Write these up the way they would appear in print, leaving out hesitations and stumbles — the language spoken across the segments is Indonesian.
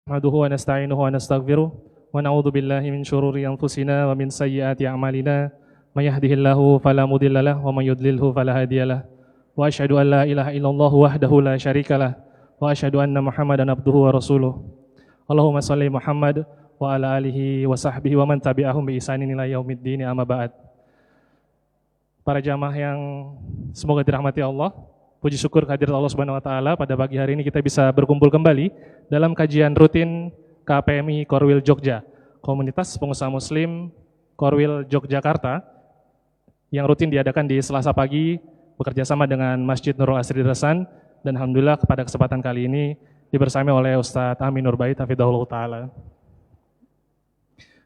نحمده ونستعينه ونستغفره ونعوذ بالله من شرور أنفسنا ومن سيئات أعمالنا من يهده الله فلا مضل له ومن يضلله فلا هادي له وأشهد أن لا إله إلا الله وحده لا شريك له وأشهد أن محمدا عبده ورسوله اللهم صل محمد وعلى آله وصحبه ومن tabi'ahum بإحسان إلى يوم الدين أما بعد. Para jamaah yang semoga dirahmati Allah, puji syukur kehadirat Allah Subhanahu wa taala, pada pagi hari ini kita bisa berkumpul kembali dalam kajian rutin KPMI Korwil Jogja, Komunitas Pengusaha Muslim Korwil Yogyakarta, yang rutin diadakan di Selasa pagi bekerjasama dengan Masjid Nurul Asri Rasan, dan alhamdulillah pada kesempatan kali ini dibersamai oleh Ustadz Amin Nurbait hafidhahullah taala.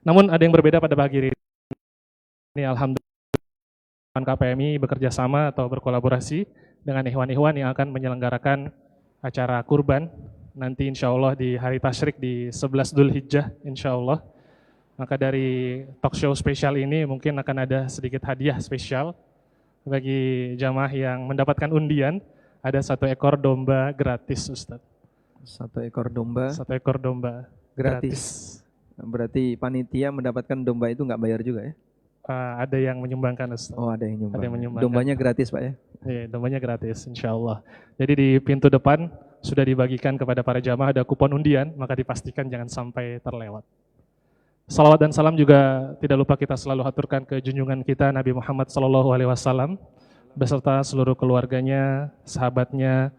Namun ada yang berbeda pada pagi ini, alhamdulillah KPMI bekerja sama atau berkolaborasi dengan ikhwan-ikhwan yang akan menyelenggarakan acara kurban nanti insya Allah di hari tasyrik di 11 Dzulhijjah insya Allah. Maka dari talk show spesial ini mungkin akan ada sedikit hadiah spesial bagi jamaah yang mendapatkan undian. Ada 1 ekor domba gratis, Ustadz. 1 ekor domba? 1 ekor domba gratis. Berarti panitia mendapatkan domba itu nggak bayar juga ya? Ada yang menyumbangkan, Ustaz. Oh, ada yang Ada yang menyumbangkan. Dombanya gratis, Pak ya? Iya, dombanya gratis, insya Allah. Jadi di pintu depan sudah dibagikan kepada para jamaah ada kupon undian, maka dipastikan jangan sampai terlewat. Salawat dan salam juga tidak lupa kita selalu aturkan ke junjungan kita Nabi Muhammad SAW beserta seluruh keluarganya, sahabatnya,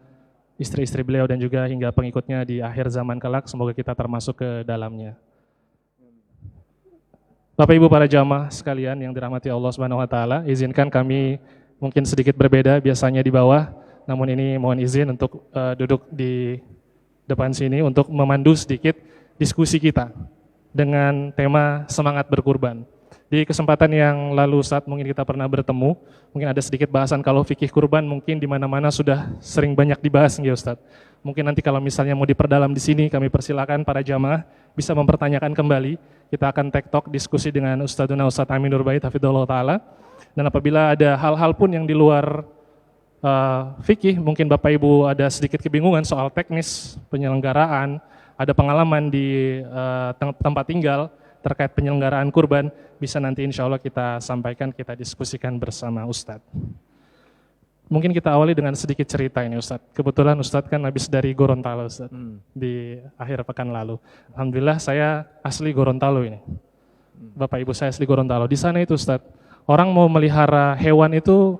istri-istri beliau dan juga hingga pengikutnya di akhir zaman kelak. Semoga kita termasuk ke dalamnya. Bapak Ibu para jamaah sekalian yang dirahmati Allah Subhanahu wa taala, izinkan kami mungkin sedikit berbeda, biasanya di bawah, namun ini mohon izin untuk duduk di depan sini untuk memandu sedikit diskusi kita dengan tema semangat berkurban. Di kesempatan yang lalu saat mungkin kita pernah bertemu, mungkin ada sedikit bahasan kalau fikih kurban mungkin di mana-mana sudah sering banyak dibahas ya Ustaz. Mungkin nanti kalau misalnya mau diperdalam di sini, kami persilakan para jamaah bisa mempertanyakan kembali. Kita akan tektok diskusi dengan Ustadzuna Ustadz Amin Nurbait hafidhahullah taala. Dan apabila ada hal-hal pun yang di luar fikih, mungkin Bapak Ibu ada sedikit kebingungan soal teknis penyelenggaraan, ada pengalaman di tempat tinggal terkait penyelenggaraan kurban, bisa nanti insya Allah kita sampaikan, kita diskusikan bersama Ustadz. Mungkin kita awali dengan sedikit cerita ini Ustadz. Kebetulan Ustadz kan habis dari Gorontalo Ustadz, di akhir pekan lalu. Alhamdulillah saya asli Gorontalo ini. Bapak Ibu saya asli Gorontalo. Di sana itu Ustadz, orang mau melihara hewan itu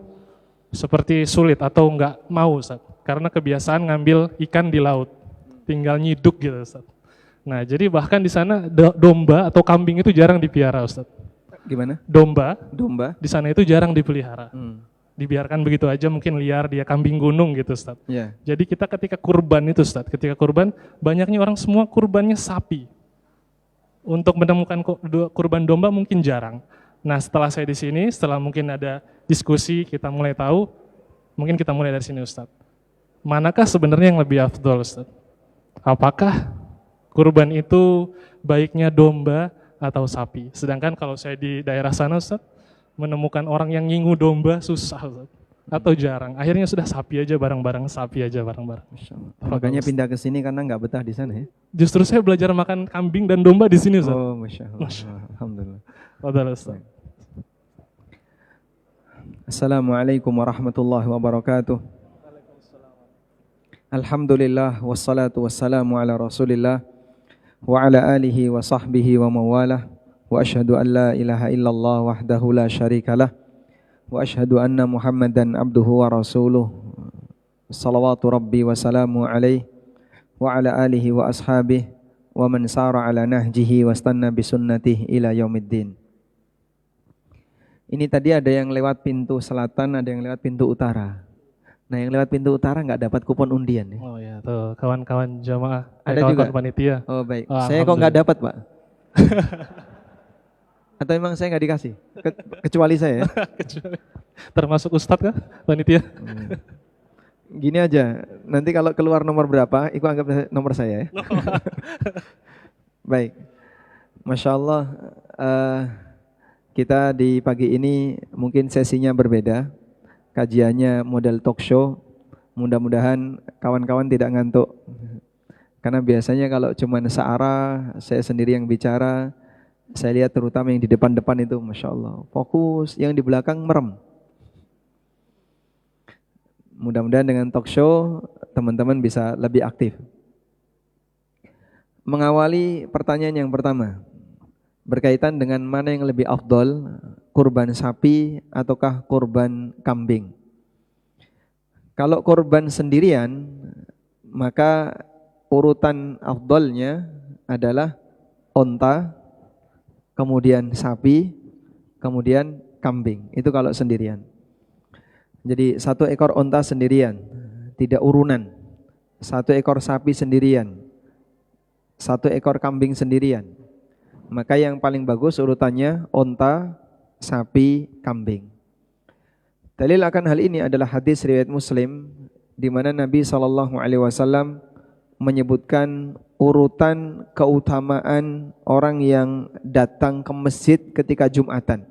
seperti sulit atau enggak mau Ustadz. Karena kebiasaan ngambil ikan di laut, tinggal nyiduk gitu Ustadz. Nah jadi bahkan di sana domba atau kambing itu jarang dipelihara Ustadz. Gimana? Domba di sana itu jarang dipelihara. Dibiarkan begitu aja, mungkin liar, dia kambing gunung gitu Ustaz. Yeah. Jadi kita ketika kurban itu Ustaz, ketika kurban banyaknya orang semua kurbannya sapi. Untuk menemukan kurban domba mungkin jarang. Nah setelah saya di sini, setelah mungkin ada diskusi, kita mulai tahu, mungkin kita mulai dari sini Ustaz. Manakah sebenarnya yang lebih afdol Ustaz? Apakah kurban itu baiknya domba atau sapi? Sedangkan kalau saya di daerah sana Ustaz, menemukan orang yang ngingu domba susah Ustaz. Atau jarang. Akhirnya sudah sapi aja bareng-bareng, sapi aja bareng-bareng. Makanya pindah ke sini karena nggak betah di sana ya? Justru saya belajar makan kambing dan domba di sini Ustaz. Oh, Masya Allah. Alhamdulillah. Fadhal Ustaz. Assalamualaikum warahmatullahi wabarakatuh. Alhamdulillah wassalatu wassalamu ala Rasulillah wa ala alihi wa sahbihi wa mawalah. Wa asyhadu an la ilaha illallah wahdahu la syarikalah wa asyhadu anna Muhammadan abduhu wa rasuluh. Salawatu rabbi wa salamu alaihi wa ala alihi wa ashabihi wa man sara ala nahjihi wa stanna bi sunnatihi ila yaumiddin. Ini tadi ada yang lewat pintu selatan, ada yang lewat pintu utara. Nah yang lewat pintu utara nggak dapat kupon undian ya? Oh ya, tuh kawan-kawan jamaah, ada kawan-kawan juga panitia. Oh baik, saya kok nggak dapat Pak? Atau memang saya nggak dikasih? Kecuali saya ya? Termasuk Ustadz kah panitia? Gini aja, nanti kalau keluar nomor berapa, itu anggap nomor saya ya. Baik, Masya Allah, kita di pagi ini mungkin sesinya berbeda. Kajiannya model talk show, mudah-mudahan kawan-kawan tidak ngantuk. Karena biasanya kalau cuma searah, saya sendiri yang bicara, saya lihat terutama yang di depan-depan itu, Masya Allah, fokus, yang di belakang merem. Mudah-mudahan dengan talk show, teman-teman bisa lebih aktif. Mengawali pertanyaan yang pertama, berkaitan dengan mana yang lebih afdol, kurban sapi ataukah kurban kambing. Kalau kurban sendirian, maka urutan afdolnya adalah onta, kemudian sapi, kemudian kambing. Itu kalau sendirian. Jadi 1 ekor onta sendirian, tidak urunan. 1 ekor sapi sendirian, 1 ekor kambing sendirian. Maka yang paling bagus urutannya onta, sapi, kambing. Dalil akan hal ini adalah hadis riwayat Muslim, di mana Nabi SAW menyebutkan urutan keutamaan orang yang datang ke masjid ketika Jumatan.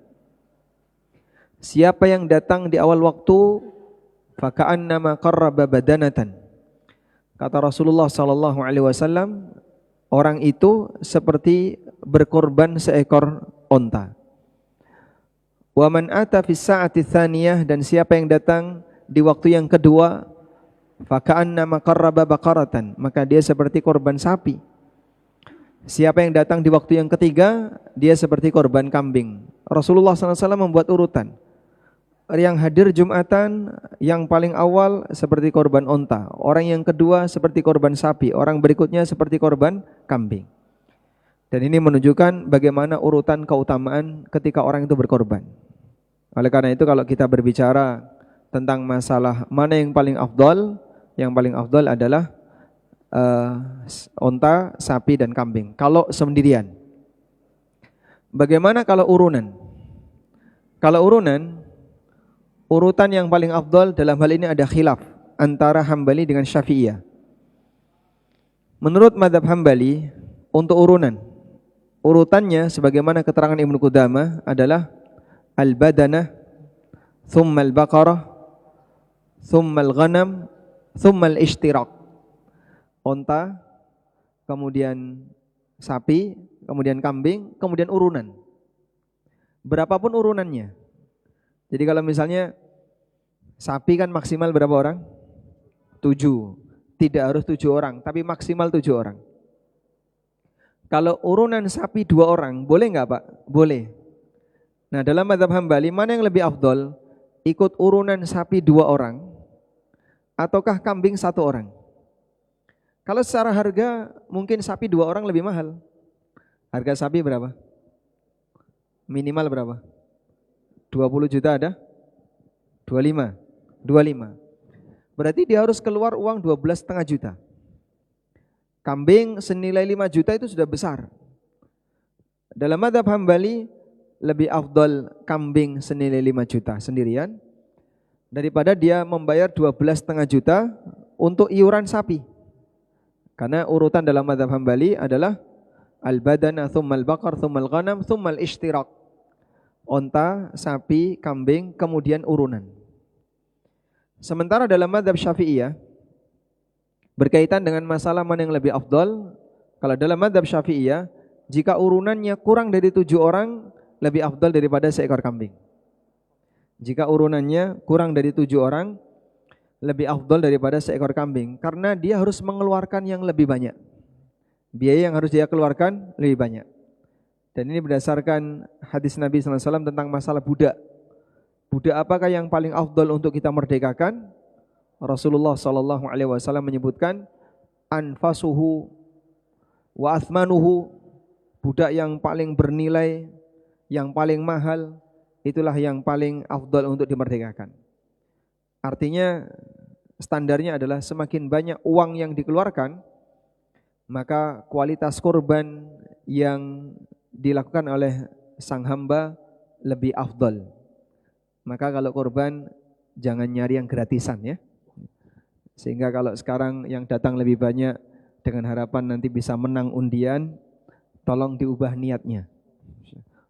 Siapa yang datang di awal waktu, faka'annama qarraba badanatan. Kata Rasulullah SAW, orang itu seperti berkorban seekor onta. Wa man ata fis sa'ati tsaniyah, dan siapa yang datang di waktu yang kedua, faka'annama qarraba baqaratan, maka dia seperti korban sapi. Siapa yang datang di waktu yang ketiga, dia seperti korban kambing. Rasulullah SAW membuat urutan. Yang hadir Jumatan, yang paling awal seperti korban onta, orang yang kedua seperti korban sapi, orang berikutnya seperti korban kambing. Dan ini menunjukkan bagaimana urutan keutamaan ketika orang itu berkorban. Oleh karena itu kalau kita berbicara tentang masalah mana yang paling afdal adalah onta, sapi, dan kambing. Kalau sendirian. Bagaimana kalau urunan? Kalau urunan, urutan yang paling afdal dalam hal ini ada khilaf antara Hambali dengan Syafi'iyah. Menurut mazhab Hambali, untuk urutannya sebagaimana keterangan Ibnu Qudamah adalah al-badanah, thumma al-baqarah, thumma al-ghanam, thumma al-ishtirak. Onta, kemudian sapi, kemudian kambing, kemudian urunan. Berapapun urunannya. Jadi kalau misalnya sapi kan maksimal berapa orang? 7. Tidak harus 7 orang, tapi maksimal 7 orang. Kalau urunan sapi 2 orang, boleh enggak Pak? Boleh. Nah dalam mazhab Hambali, mana yang lebih afdol? Ikut urunan sapi 2 orang ataukah kambing 1 orang? Kalau secara harga mungkin sapi 2 orang lebih mahal. Harga sapi berapa? Minimal berapa? 20 juta ada? 25. Berarti dia harus keluar uang 12,5 juta. Kambing senilai 5 juta itu sudah besar. Dalam mazhab Hambali lebih afdal kambing senilai 5 juta sendirian daripada dia membayar 12,5 juta untuk iuran sapi. Karena urutan dalam mazhab Hambali adalah al-badana, thumma al-baqar, thumma al-ghanam, thumma al-ishtirak. Onta, sapi, kambing, kemudian urunan. Sementara dalam mazhab Syafi'iyah, berkaitan dengan masalah mana yang lebih afdal, kalau dalam mazhab Syafi'iyah, jika urunannya kurang dari 7 orang, lebih afdal daripada seekor kambing. Jika urunannya kurang dari 7 orang, lebih afdal daripada seekor kambing. Karena dia harus mengeluarkan yang lebih banyak. Biaya yang harus dia keluarkan lebih banyak. Dan ini berdasarkan hadis Nabi SAW tentang masalah budak. Budak apakah yang paling afdal untuk kita merdekakan? Rasulullah SAW menyebutkan anfasuhu wa athmanuhu, budak yang paling bernilai, yang paling mahal, itulah yang paling afdal untuk dimerdekakan. Artinya standarnya adalah semakin banyak uang yang dikeluarkan, maka kualitas kurban yang dilakukan oleh sang hamba lebih afdal. Maka kalau kurban jangan nyari yang gratisan ya. Sehingga kalau sekarang yang datang lebih banyak dengan harapan nanti bisa menang undian, tolong diubah niatnya.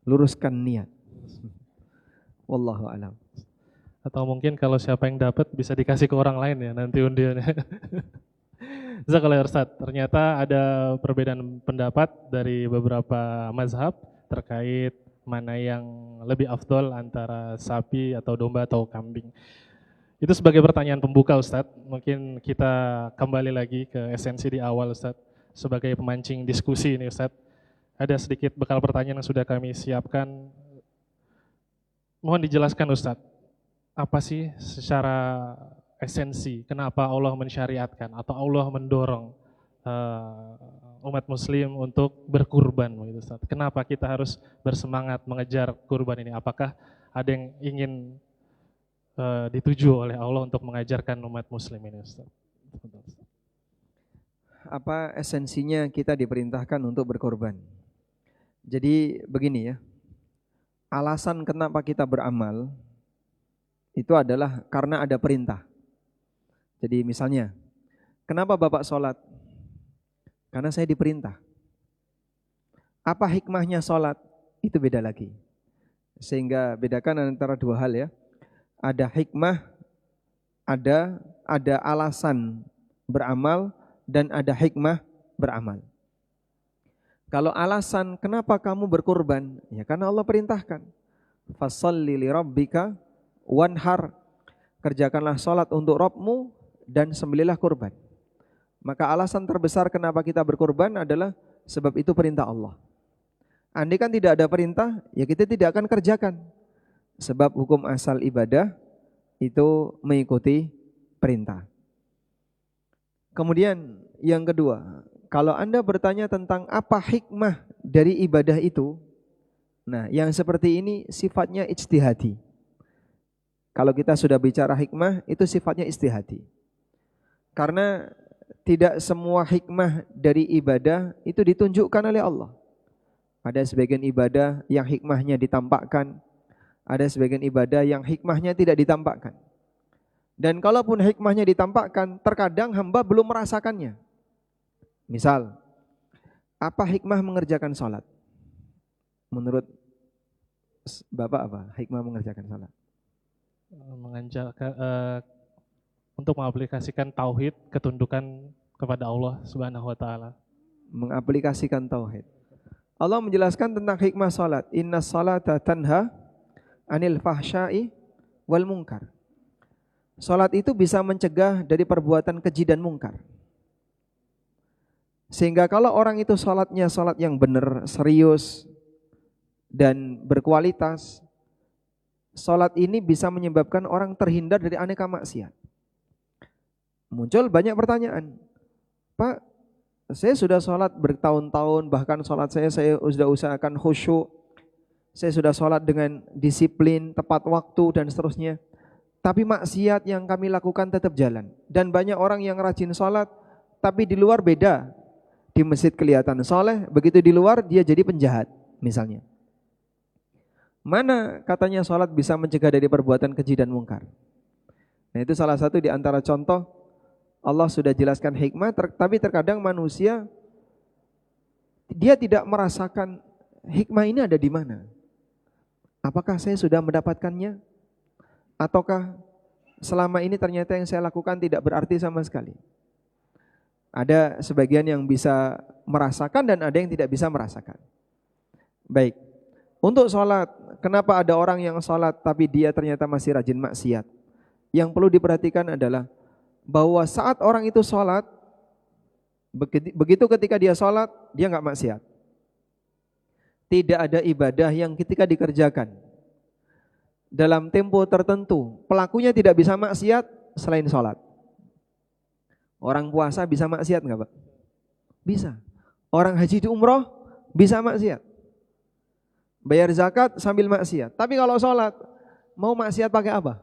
Luruskan niat. Wallahu a'lam. Atau mungkin kalau siapa yang dapat bisa dikasih ke orang lain ya nanti undiannya. Jazakallah ya Ustaz. Ternyata ada perbedaan pendapat dari beberapa mazhab terkait mana yang lebih afdol antara sapi atau domba atau kambing. Itu sebagai pertanyaan pembuka Ustaz. Mungkin kita kembali lagi ke esensi di awal Ustaz. Sebagai pemancing diskusi ini Ustaz. Ada sedikit bekal pertanyaan yang sudah kami siapkan. Mohon dijelaskan Ustaz, apa sih secara esensi kenapa Allah mensyariatkan atau Allah mendorong umat muslim untuk berkurban gitu Ustaz. Kenapa kita harus bersemangat mengejar kurban ini? Apakah ada yang ingin dituju oleh Allah untuk mengajarkan umat muslim ini Ustaz? Apa esensinya kita diperintahkan untuk berkorban? Jadi begini ya, alasan kenapa kita beramal itu adalah karena ada perintah. Jadi misalnya, kenapa Bapak sholat? Karena saya diperintah. Apa hikmahnya sholat? Itu beda lagi. Sehingga bedakan antara dua hal ya. Ada hikmah, ada alasan beramal, dan ada hikmah beramal. Kalau alasan kenapa kamu berkorban? Ya karena Allah perintahkan. Fasholli li rabbika wanhar. Kerjakanlah sholat untuk Rabbmu dan sembelihlah kurban. Maka alasan terbesar kenapa kita berkorban adalah sebab itu perintah Allah. Andai kan tidak ada perintah, ya kita tidak akan kerjakan. Sebab hukum asal ibadah itu mengikuti perintah. Kemudian yang kedua, kalau Anda bertanya tentang apa hikmah dari ibadah itu, nah yang seperti ini sifatnya ijtihadi. Kalau kita sudah bicara hikmah, itu sifatnya ijtihadi. Karena tidak semua hikmah dari ibadah itu ditunjukkan oleh Allah. Ada sebagian ibadah yang hikmahnya ditampakkan, ada sebagian ibadah yang hikmahnya tidak ditampakkan. Dan kalaupun hikmahnya ditampakkan, terkadang hamba belum merasakannya. Misal, apa hikmah mengerjakan sholat? Menurut Bapak apa hikmah mengerjakan sholat? Untuk mengaplikasikan tauhid, ketundukan kepada Allah Subhanahu wa taala. Mengaplikasikan tauhid. Allah menjelaskan tentang hikmah sholat. Inna sholata tanha anil fahsyai wal munkar. Sholat itu bisa mencegah dari perbuatan keji dan mungkar. Sehingga kalau orang itu sholatnya sholat yang benar, serius, dan berkualitas, sholat ini bisa menyebabkan orang terhindar dari aneka maksiat. Muncul banyak pertanyaan. Pak, saya sudah sholat bertahun-tahun, bahkan sholat saya sudah usahakan khusyuk, saya sudah sholat dengan disiplin, tepat waktu, dan seterusnya. Tapi maksiat yang kami lakukan tetap jalan. Dan banyak orang yang rajin sholat, tapi di luar beda. Di masjid kelihatan soleh, begitu di luar dia jadi penjahat misalnya. Mana katanya sholat bisa mencegah dari perbuatan keji dan mungkar? Nah itu salah satu di antara contoh. Allah sudah jelaskan hikmah, tapi terkadang manusia dia tidak merasakan hikmah ini ada di mana. Apakah saya sudah mendapatkannya? Ataukah selama ini ternyata yang saya lakukan tidak berarti sama sekali? Ada sebagian yang bisa merasakan dan ada yang tidak bisa merasakan. Baik, untuk sholat, kenapa ada orang yang sholat tapi dia ternyata masih rajin maksiat? Yang perlu diperhatikan adalah bahwa saat orang itu sholat, begitu ketika dia sholat, dia nggak maksiat. Tidak ada ibadah yang ketika dikerjakan dalam tempo tertentu, pelakunya tidak bisa maksiat selain sholat. Orang puasa bisa maksiat nggak Pak? Bisa. Orang haji di umroh bisa maksiat. Bayar zakat sambil maksiat. Tapi kalau sholat, mau maksiat pakai apa?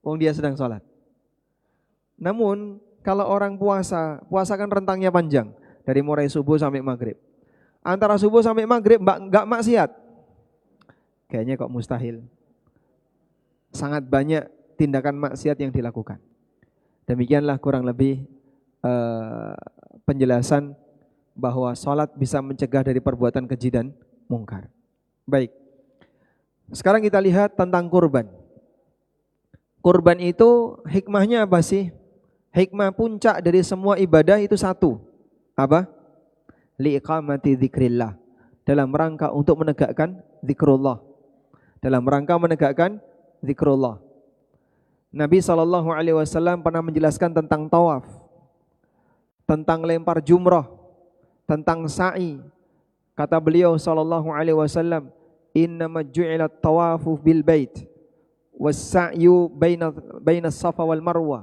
Wong dia sedang sholat. Namun kalau orang puasa kan rentangnya panjang. Dari mulai subuh sampai maghrib. Antara subuh sampai maghrib nggak maksiat. Kayaknya kok mustahil. Sangat banyak tindakan maksiat yang dilakukan. Demikianlah kurang lebih penjelasan bahwa sholat bisa mencegah dari perbuatan keji dan mungkar. Baik, sekarang kita lihat tentang kurban. Kurban itu hikmahnya apa sih? Hikmah puncak dari semua ibadah itu satu. Apa? Liiqamati dzikrillah. Dalam rangka untuk menegakkan zikrullah. Dalam rangka menegakkan zikrullah. Nabi SAW pernah menjelaskan tentang tawaf, tentang lempar jumrah, tentang sa'i. Kata beliau SAW, innama ju'ilat tawafu bil bait was sa'yu baina safa wal marwa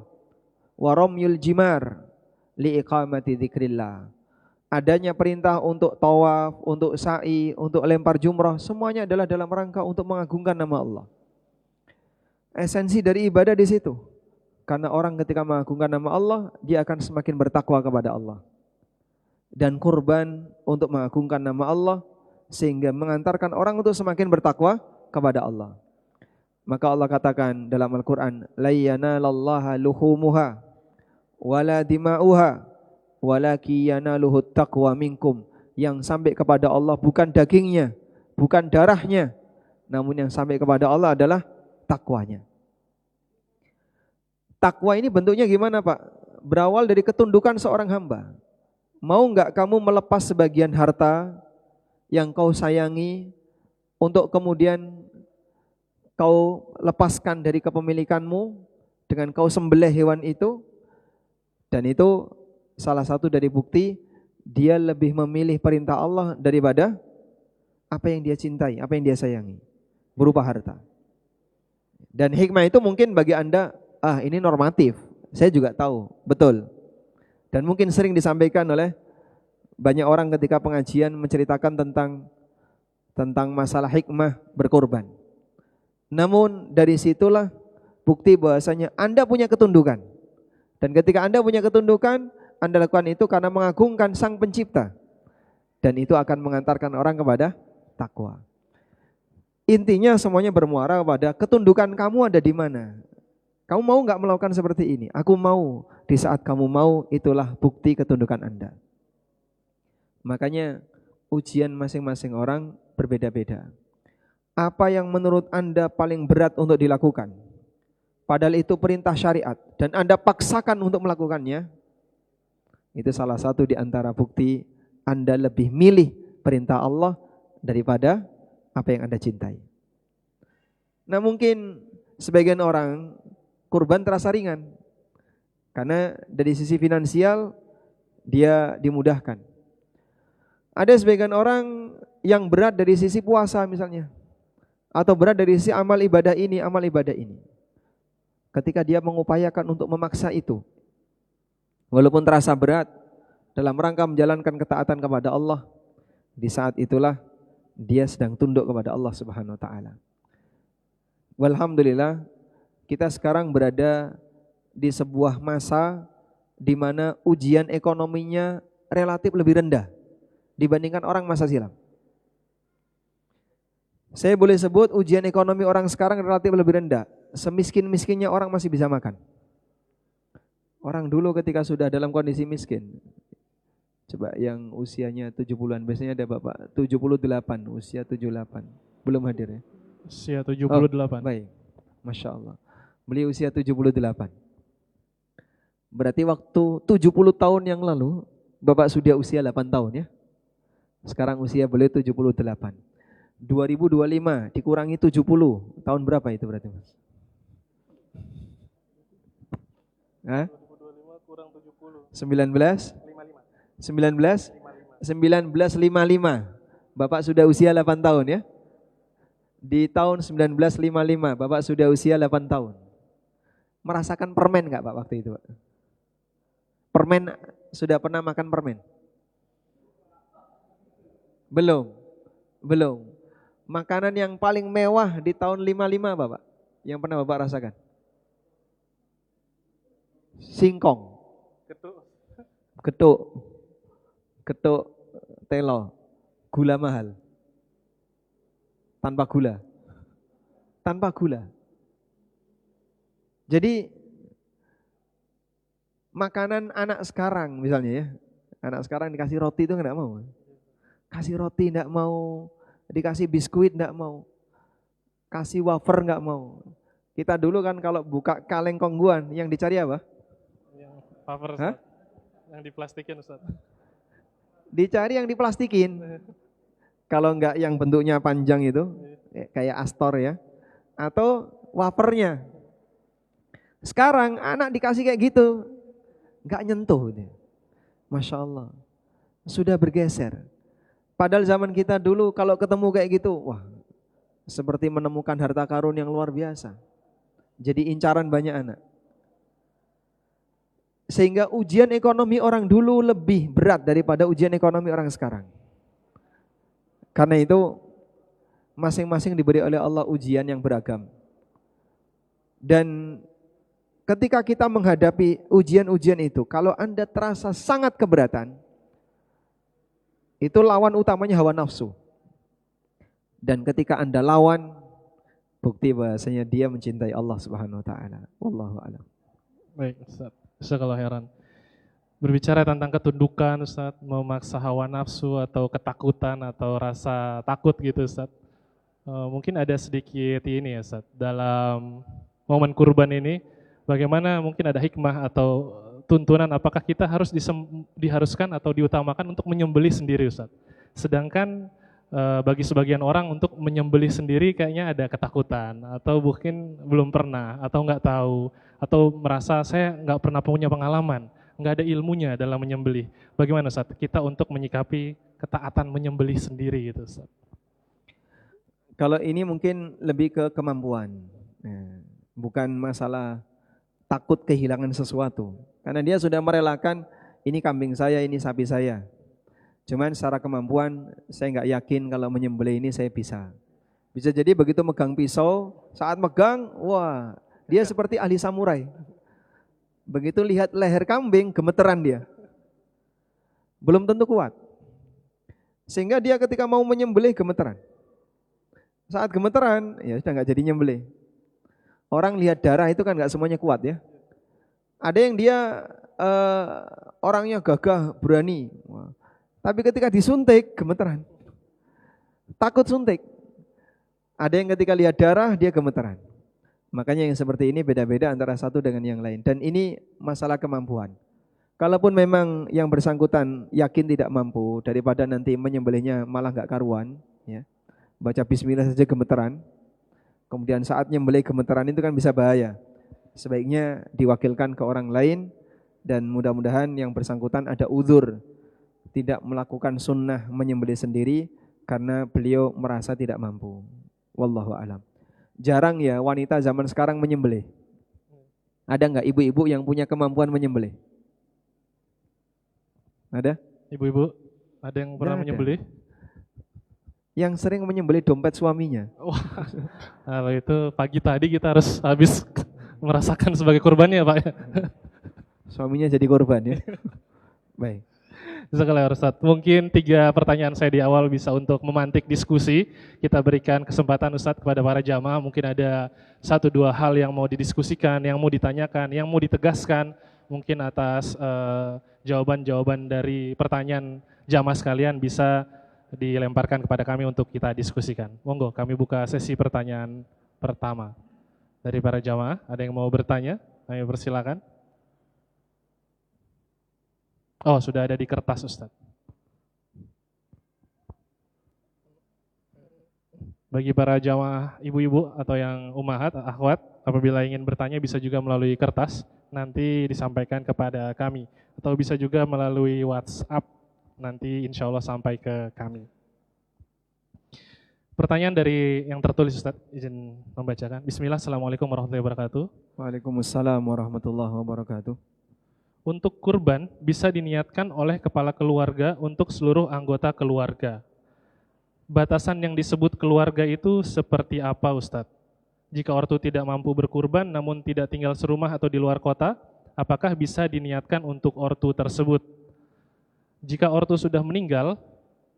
wa ramyul jimar liiqamati dzikrillah. Adanya perintah untuk tawaf, untuk sa'i, untuk lempar jumrah, semuanya adalah dalam rangka untuk mengagungkan nama Allah. Esensi dari ibadah di situ. Karena orang ketika mengagungkan nama Allah, dia akan semakin bertakwa kepada Allah. Dan kurban untuk mengagungkan nama Allah sehingga mengantarkan orang untuk semakin bertakwa kepada Allah. Maka Allah katakan dalam Al-Qur'an, la yanalallaha luhumuha wala dima'uha walaki yanaluhut taqwa minkum. Yang sampai kepada Allah bukan dagingnya, bukan darahnya, namun yang sampai kepada Allah adalah takwanya. Takwa ini bentuknya gimana, Pak? Berawal dari ketundukan seorang hamba. Mau enggak kamu melepas sebagian harta yang kau sayangi untuk kemudian kau lepaskan dari kepemilikanmu dengan kau sembelih hewan itu? Dan itu salah satu dari bukti dia lebih memilih perintah Allah daripada apa yang dia cintai, apa yang dia sayangi, berupa harta. Dan hikmah itu mungkin bagi Anda, ini normatif, saya juga tahu, betul. Dan mungkin sering disampaikan oleh banyak orang ketika pengajian menceritakan tentang masalah hikmah berkorban. Namun dari situlah bukti bahwasanya Anda punya ketundukan. Dan ketika Anda punya ketundukan, Anda lakukan itu karena mengagungkan Sang Pencipta. Dan itu akan mengantarkan orang kepada takwa. Intinya semuanya bermuara kepada ketundukan kamu ada di mana. Kamu mau enggak melakukan seperti ini? Aku mau. Di saat kamu mau, itulah bukti ketundukan Anda. Makanya ujian masing-masing orang berbeda-beda. Apa yang menurut Anda paling berat untuk dilakukan? Padahal itu perintah syariat dan Anda paksakan untuk melakukannya. Itu salah satu di antara bukti Anda lebih milih perintah Allah daripada apa yang Anda cintai. Nah, mungkin sebagian orang kurban terasa ringan karena dari sisi finansial dia dimudahkan. Ada sebagian orang yang berat dari sisi puasa misalnya, atau berat dari sisi amal ibadah ini, amal ibadah ini. Ketika dia mengupayakan untuk memaksa itu, walaupun terasa berat dalam rangka menjalankan ketaatan kepada Allah, di saat itulah dia sedang tunduk kepada Allah Subhanahu wa taala. Walhamdulillah, kita sekarang berada di sebuah masa di mana ujian ekonominya relatif lebih rendah dibandingkan orang masa silam. Saya boleh sebut ujian ekonomi orang sekarang relatif lebih rendah. Semiskin-miskinnya orang masih bisa makan. Orang dulu ketika sudah dalam kondisi miskin, coba yang usianya 70-an, biasanya ada Bapak 78, usia 78. Belum hadir ya? Usia 78. Baik, Masya Allah. Beliau usia 78. Berarti waktu 70 tahun yang lalu Bapak sudah usia 8 tahun ya. Sekarang usia beliau 78. 2025 dikurangi 70, tahun berapa itu berarti Mas? 2025 kurang 70. 1955. Bapak sudah usia 8 tahun ya. Di tahun 1955 Bapak sudah usia 8 tahun. Merasakan permen enggak Pak waktu itu, Pak? Permen, sudah pernah makan permen? Belum. Makanan yang paling mewah di tahun 55 Bapak, yang pernah Bapak rasakan? Singkong. Getuk telo. Gula mahal. Tanpa gula. Jadi makanan anak sekarang misalnya ya, anak sekarang dikasih roti itu enggak mau. Kasih roti enggak mau, dikasih biskuit enggak mau, kasih wafer enggak mau. Kita dulu kan kalau buka kaleng kongguan yang dicari apa? Wafer Hah? Ustaz. Yang diplastikin Ustaz. Dicari yang diplastikin. Kalau enggak yang bentuknya panjang itu, kayak Astor ya, atau wafernya. Sekarang anak dikasih kayak gitu, enggak nyentuh dia. Masya Allah, sudah bergeser. Padahal zaman kita dulu kalau ketemu kayak gitu, wah, seperti menemukan harta karun yang luar biasa. Jadi incaran banyak anak. Sehingga ujian ekonomi orang dulu lebih berat daripada ujian ekonomi orang sekarang. Karena itu masing-masing diberi oleh Allah ujian yang beragam. Dan ketika kita menghadapi ujian-ujian itu, kalau Anda terasa sangat keberatan, itu lawan utamanya hawa nafsu. Dan ketika Anda lawan, bukti bahasanya dia mencintai Allah Subhanahu wa taala. Wallahu a'lam. Baik, Ustaz. Ustaz kalau heran. Berbicara tentang ketundukan, Ustaz, memaksa hawa nafsu atau ketakutan atau rasa takut gitu, Ustaz. Mungkin ada sedikit ini ya, Ustaz. Dalam momen kurban ini, bagaimana mungkin ada hikmah atau tuntunan apakah kita harus diharuskan atau diutamakan untuk menyembelih sendiri, Ustaz. Sedangkan bagi sebagian orang untuk menyembelih sendiri kayaknya ada ketakutan atau mungkin belum pernah atau nggak tahu atau merasa saya nggak pernah punya pengalaman, nggak ada ilmunya dalam menyembelih. Bagaimana Ustaz kita untuk menyikapi ketaatan menyembelih sendiri gitu Ustaz? Kalau ini mungkin lebih ke kemampuan, bukan masalah takut kehilangan sesuatu. Karena dia sudah merelakan ini kambing saya, ini sapi saya. Cuman secara kemampuan saya nggak yakin kalau menyembelih ini saya bisa. Bisa jadi begitu megang pisau, saat megang, wah dia seperti ahli samurai. Begitu lihat leher kambing, gemeteran dia. Belum tentu kuat. Sehingga dia ketika mau menyembelih gemeteran. Saat gemeteran, ya sudah nggak jadi nyembelih. Orang lihat darah itu kan nggak semuanya kuat ya. Ada yang dia orangnya gagah, berani. Wah. Tapi ketika disuntik, gemeteran. Takut suntik. Ada yang ketika lihat darah, dia gemeteran. Makanya yang seperti ini beda-beda antara satu dengan yang lain. Dan ini masalah kemampuan. Kalaupun memang yang bersangkutan yakin tidak mampu, daripada nanti menyembelihnya malah nggak karuan, ya, baca bismillah saja gemeteran. Kemudian saat nyembelih gemeteran itu kan bisa bahaya. Sebaiknya diwakilkan ke orang lain. Dan mudah-mudahan yang bersangkutan ada uzur, tidak melakukan sunnah menyembelih sendiri karena beliau merasa tidak mampu. Wallahu alam. Jarang ya wanita zaman sekarang menyembelih. Ada nggak ibu-ibu yang punya kemampuan menyembelih? Ada? Ibu-ibu, ada yang pernah menyembelih? Yang sering menyembelih dompet suaminya. Wah, kalau itu pagi tadi kita harus habis merasakan sebagai korbannya Pak. Suaminya jadi korban ya. Baik. Jazakallah Ustaz. Mungkin 3 pertanyaan saya di awal bisa untuk memantik diskusi. Kita berikan kesempatan Ustaz kepada para jamaah. Mungkin ada 1-2 hal yang mau didiskusikan, yang mau ditanyakan, yang mau ditegaskan. Mungkin atas jawaban-jawaban dari pertanyaan jamaah sekalian bisa dilemparkan kepada kami untuk kita diskusikan. Monggo, kami buka sesi pertanyaan pertama. Dari para jamaah, ada yang mau bertanya? Kami persilakan. Oh, sudah ada di kertas Ustaz. Bagi para jamaah ibu-ibu atau yang umahat, akhwat, apabila ingin bertanya bisa juga melalui kertas, nanti disampaikan kepada kami. Atau bisa juga melalui WhatsApp, nanti insya Allah sampai ke kami. Pertanyaan dari yang tertulis Ustaz, izin membacakan. Bismillah, Assalamualaikum warahmatullahi wabarakatuh. Waalaikumsalam warahmatullahi wabarakatuh. Untuk kurban bisa diniatkan oleh kepala keluarga untuk seluruh anggota keluarga. Batasan yang disebut keluarga itu seperti apa Ustadz? Jika ortu tidak mampu berkurban namun tidak tinggal serumah atau di luar kota, apakah bisa diniatkan untuk ortu tersebut? Jika ortu sudah meninggal,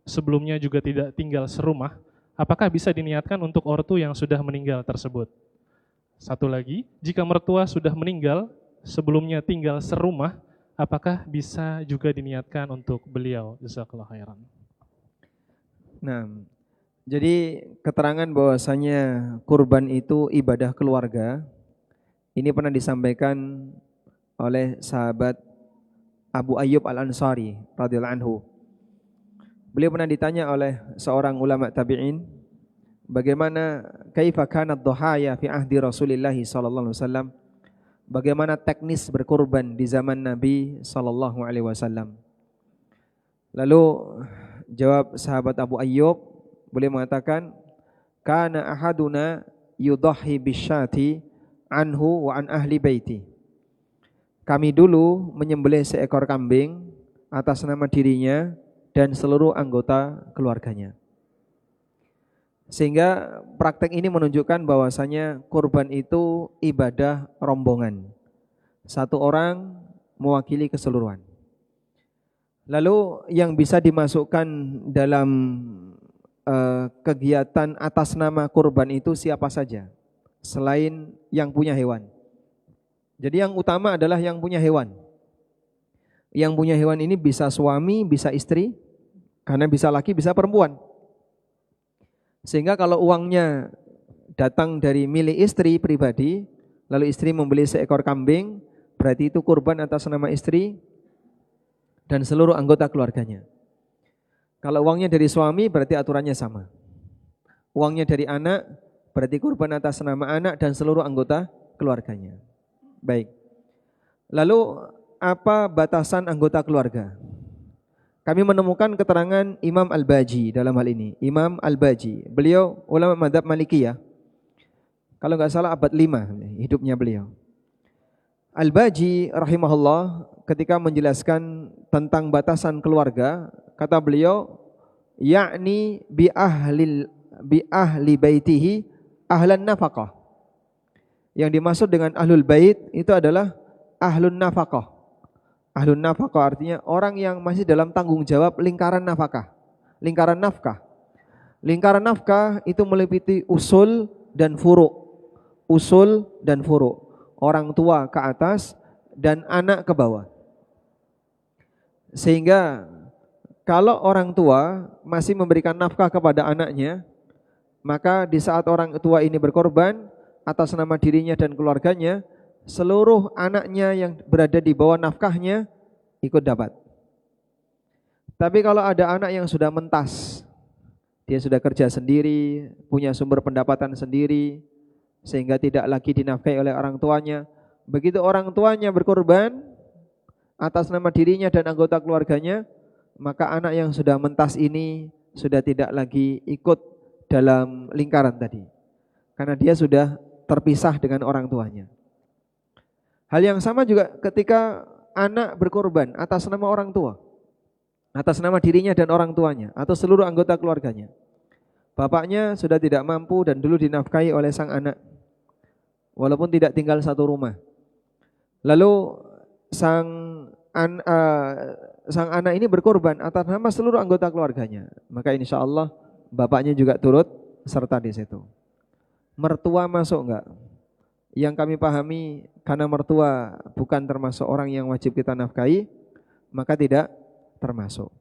sebelumnya juga tidak tinggal serumah, apakah bisa diniatkan untuk ortu yang sudah meninggal tersebut? Satu lagi, jika mertua sudah meninggal, sebelumnya tinggal serumah, apakah bisa juga diniatkan untuk beliau? Jazakallahu khairan. Nah, jadi keterangan bahwasanya kurban itu ibadah keluarga, ini pernah disampaikan oleh sahabat Abu Ayyub Al-Ansari radhiyallahu anhu. Beliau pernah ditanya oleh seorang ulama tabi'in, bagaimana kaifa kanat dhahaya fi ahdi Rasulillah sallallahu alaihi wasallam? Bagaimana teknis berkorban di zaman Nabi sallallahu alaihi wasallam? Lalu jawab sahabat Abu Ayyub, beliau mengatakan, kana ahaduna yudhahi bisyati anhu wa an ahli baiti. Kami dulu menyembelih seekor kambing atas nama dirinya dan seluruh anggota keluarganya. Sehingga praktek ini menunjukkan bahwasanya kurban itu ibadah rombongan. Satu orang mewakili keseluruhan. Lalu yang bisa dimasukkan dalam kegiatan atas nama kurban itu siapa saja selain yang punya hewan. Jadi yang utama adalah yang punya hewan. Yang punya hewan ini bisa suami, bisa istri, karena bisa laki, bisa perempuan. Sehingga kalau uangnya datang dari milik istri pribadi, lalu istri membeli seekor kambing, berarti itu kurban atas nama istri dan seluruh anggota keluarganya. Kalau uangnya dari suami, berarti aturannya sama. Uangnya dari anak, berarti kurban atas nama anak dan seluruh anggota keluarganya. Baik. Lalu apa batasan anggota keluarga? Kami menemukan keterangan Imam Al-Baji dalam hal ini. Imam Al-Baji, beliau ulama mazhab Malikiyah. Kalau enggak salah abad 5 hidupnya beliau. Al-Baji rahimahullah ketika menjelaskan tentang batasan keluarga, kata beliau, yakni bi ahli baitihi ahlan nafaqah. Yang dimaksud dengan ahlul bait itu adalah ahlun nafaqah. Ahlun nafaqah artinya orang yang masih dalam tanggung jawab lingkaran nafkah. Lingkaran nafkah. Lingkaran nafkah itu meliputi usul dan furu'. Usul dan furu'. Orang tua ke atas dan anak ke bawah. Sehingga kalau orang tua masih memberikan nafkah kepada anaknya, maka di saat orang tua ini berkorban atas nama dirinya dan keluarganya, seluruh anaknya yang berada di bawah nafkahnya ikut dapat. Tapi kalau ada anak yang sudah mentas, dia sudah kerja sendiri, punya sumber pendapatan sendiri, sehingga tidak lagi dinafkahi oleh orang tuanya. Begitu orang tuanya berkorban atas nama dirinya dan anggota keluarganya, maka anak yang sudah mentas ini sudah tidak lagi ikut dalam lingkaran tadi, karena dia sudah terpisah dengan orang tuanya. Hal yang sama juga ketika anak berkorban atas nama orang tua, atas nama dirinya dan orang tuanya atau seluruh anggota keluarganya. Bapaknya sudah tidak mampu dan dulu dinafkahi oleh sang anak, walaupun tidak tinggal satu rumah. Lalu sang anak ini berkorban atas nama seluruh anggota keluarganya, maka insya Allah bapaknya juga turut serta di situ. Mertua masuk enggak? Yang kami pahami, karena mertua bukan termasuk orang yang wajib kita nafkahi, maka tidak termasuk.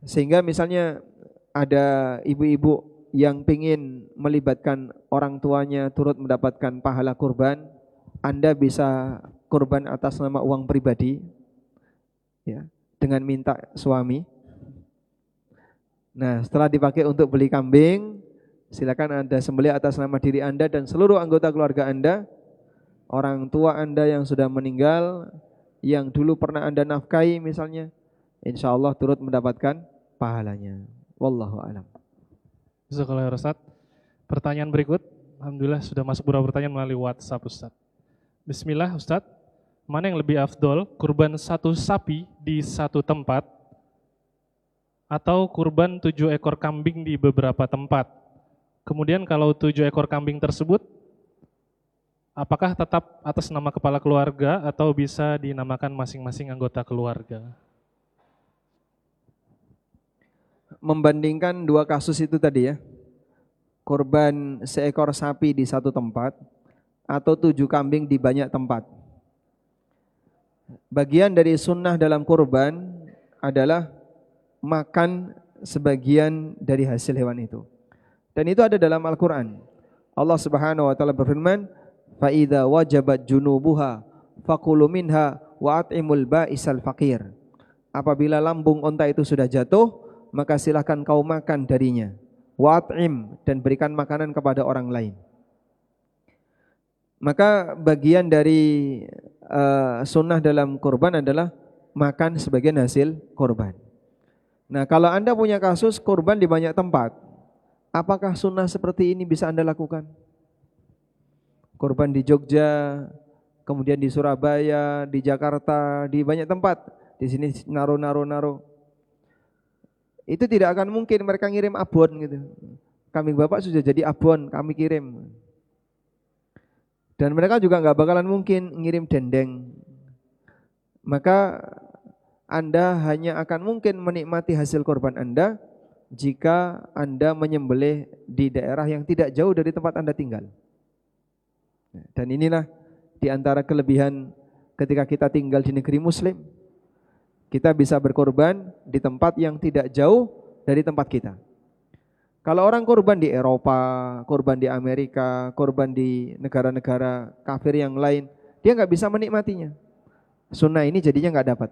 Sehingga misalnya ada ibu-ibu yang ingin melibatkan orang tuanya turut mendapatkan pahala kurban, Anda bisa kurban atas nama uang pribadi, ya, dengan minta suami. Nah, setelah dipakai untuk beli kambing, silakan Anda sembelih atas nama diri Anda dan seluruh anggota keluarga Anda. Orang tua Anda yang sudah meninggal, yang dulu pernah Anda nafkahi misalnya, insya Allah turut mendapatkan pahalanya. Wallahu a'lam. Jazakallahu Ustaz. Pertanyaan berikut, alhamdulillah sudah masuk beberapa pertanyaan melalui WhatsApp Ustaz. Bismillah Ustaz, mana yang lebih afdol, kurban satu sapi di satu tempat atau kurban 7 ekor kambing di beberapa tempat? Kemudian kalau 7 ekor kambing tersebut, apakah tetap atas nama kepala keluarga atau bisa dinamakan masing-masing anggota keluarga? Membandingkan dua kasus itu tadi ya, kurban seekor sapi di satu tempat atau 7 kambing di banyak tempat. Bagian dari sunnah dalam kurban adalah makan sebagian dari hasil hewan itu. Dan itu ada dalam Al-Quran. Allah Subhanahu wa ta'ala berfirman, فَإِذَا وَجَبَتْ جُنُوبُهَا فَكُلُوا مِنْهَا wa at'imul ba'isal faqir. Apabila lambung onta itu sudah jatuh, maka silahkan kau makan darinya. Wa at'im, dan berikan makanan kepada orang lain. Maka bagian dari sunnah dalam kurban adalah makan sebagian hasil kurban. Nah, kalau Anda punya kasus kurban di banyak tempat, apakah sunnah seperti ini bisa Anda lakukan? Kurban di Jogja, kemudian di Surabaya, di Jakarta, di banyak tempat. Di sini naruh. Itu tidak akan mungkin mereka ngirim abon gitu. Kambing bapak sudah jadi abon, kami kirim. Dan mereka juga nggak bakalan mungkin ngirim dendeng. Maka Anda hanya akan mungkin menikmati hasil korban Anda jika Anda menyembelih di daerah yang tidak jauh dari tempat Anda tinggal. Dan inilah di antara kelebihan ketika kita tinggal di negeri Muslim. Kita bisa berkorban di tempat yang tidak jauh dari tempat kita. Kalau orang korban di Eropa, korban di Amerika, korban di negara-negara kafir yang lain, dia nggak bisa menikmatinya. Sunnah ini jadinya nggak dapat.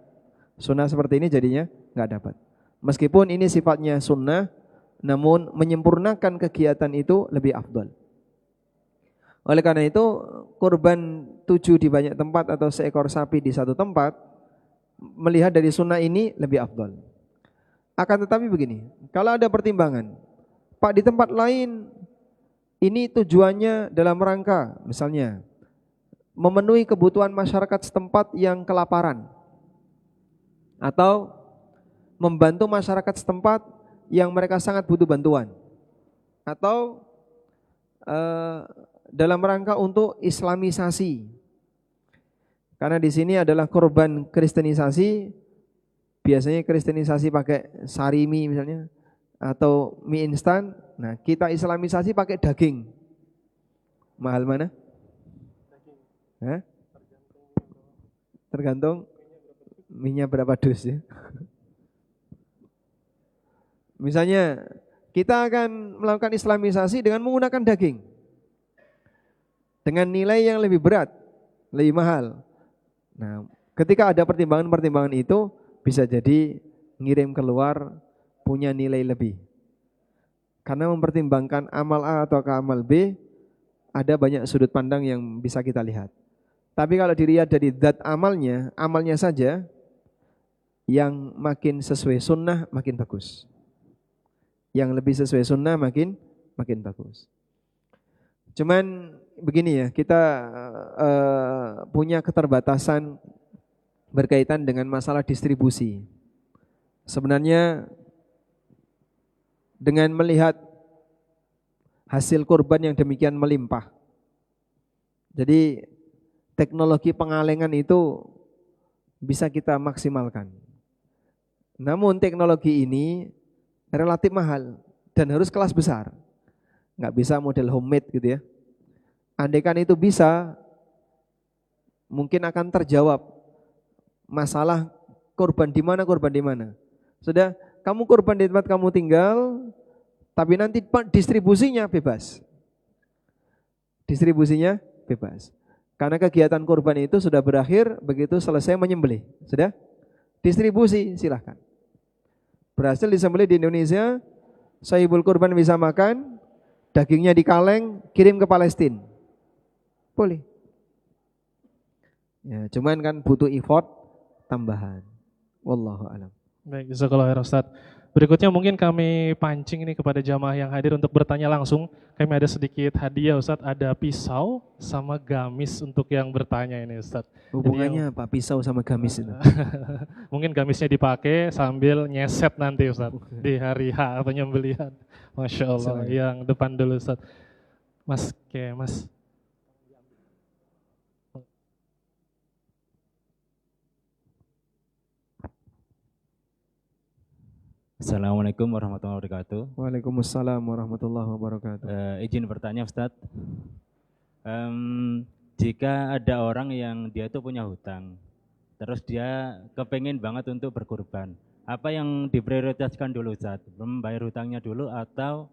Sunnah seperti ini jadinya nggak dapat. Meskipun ini sifatnya sunnah, namun menyempurnakan kegiatan itu lebih afdal. Oleh karena itu, korban 7 di banyak tempat atau seekor sapi di satu tempat, melihat dari sunnah ini lebih afdal. Akan tetapi begini, kalau ada pertimbangan, Pak, di tempat lain ini tujuannya dalam rangka misalnya memenuhi kebutuhan masyarakat setempat yang kelaparan, atau membantu masyarakat setempat yang mereka sangat butuh bantuan, atau dalam rangka untuk islamisasi. Karena di sini adalah korban kristenisasi, biasanya kristenisasi pakai sarimi misalnya, atau mie instan. Nah, kita islamisasi pakai daging. Mahal mana? Hah? Tergantung minyak berapa dus ya. Misalnya kita akan melakukan islamisasi dengan menggunakan daging, dengan nilai yang lebih berat, lebih mahal. Nah, ketika ada pertimbangan-pertimbangan itu, bisa jadi ngirim keluar punya nilai lebih. Karena mempertimbangkan amal A atau ke amal B, ada banyak sudut pandang yang bisa kita lihat. Tapi kalau dilihat dari zat amalnya saja, yang makin sesuai sunnah makin bagus. Yang lebih sesuai sunnah makin bagus. Cuman begini ya, kita punya keterbatasan berkaitan dengan masalah distribusi. Sebenarnya dengan melihat hasil kurban yang demikian melimpah, jadi teknologi pengalengan itu bisa kita maksimalkan. Namun teknologi ini relatif mahal dan harus kelas besar. Nggak bisa model homemade gitu ya. Andaikan itu bisa, mungkin akan terjawab masalah korban di mana. Sudah, kamu korban di tempat kamu tinggal, tapi nanti distribusinya bebas. Distribusinya bebas. Karena kegiatan korban itu sudah berakhir begitu selesai menyembelih. Sudah? Distribusi silahkan. Berhasil disembelih di Indonesia, sahibul kurban bisa makan, dagingnya dikaleng, kirim ke Palestina. Boleh. Ya, cuman kan butuh effort tambahan. Wallahu a'lam. Baik, jazakallahu khairan Ustaz. Berikutnya mungkin kami pancing ini kepada jamaah yang hadir untuk bertanya langsung. Kami ada sedikit hadiah Ustaz, ada pisau sama gamis untuk yang bertanya ini Ustaz. Hubungannya apa pisau sama gamis itu? Mungkin gamisnya dipakai sambil nyeset nanti Ustaz di hari H penyembelihan. Masya Allah, yang depan dulu Ustaz. Mas, Mas. Assalamualaikum warahmatullahi wabarakatuh. Waalaikumsalam warahmatullahi wabarakatuh. Izin bertanya Ustadz, jika ada orang yang dia itu punya hutang, terus dia kepengen banget untuk berkurban, apa yang diprioritaskan dulu Ustadz? Membayar hutangnya dulu atau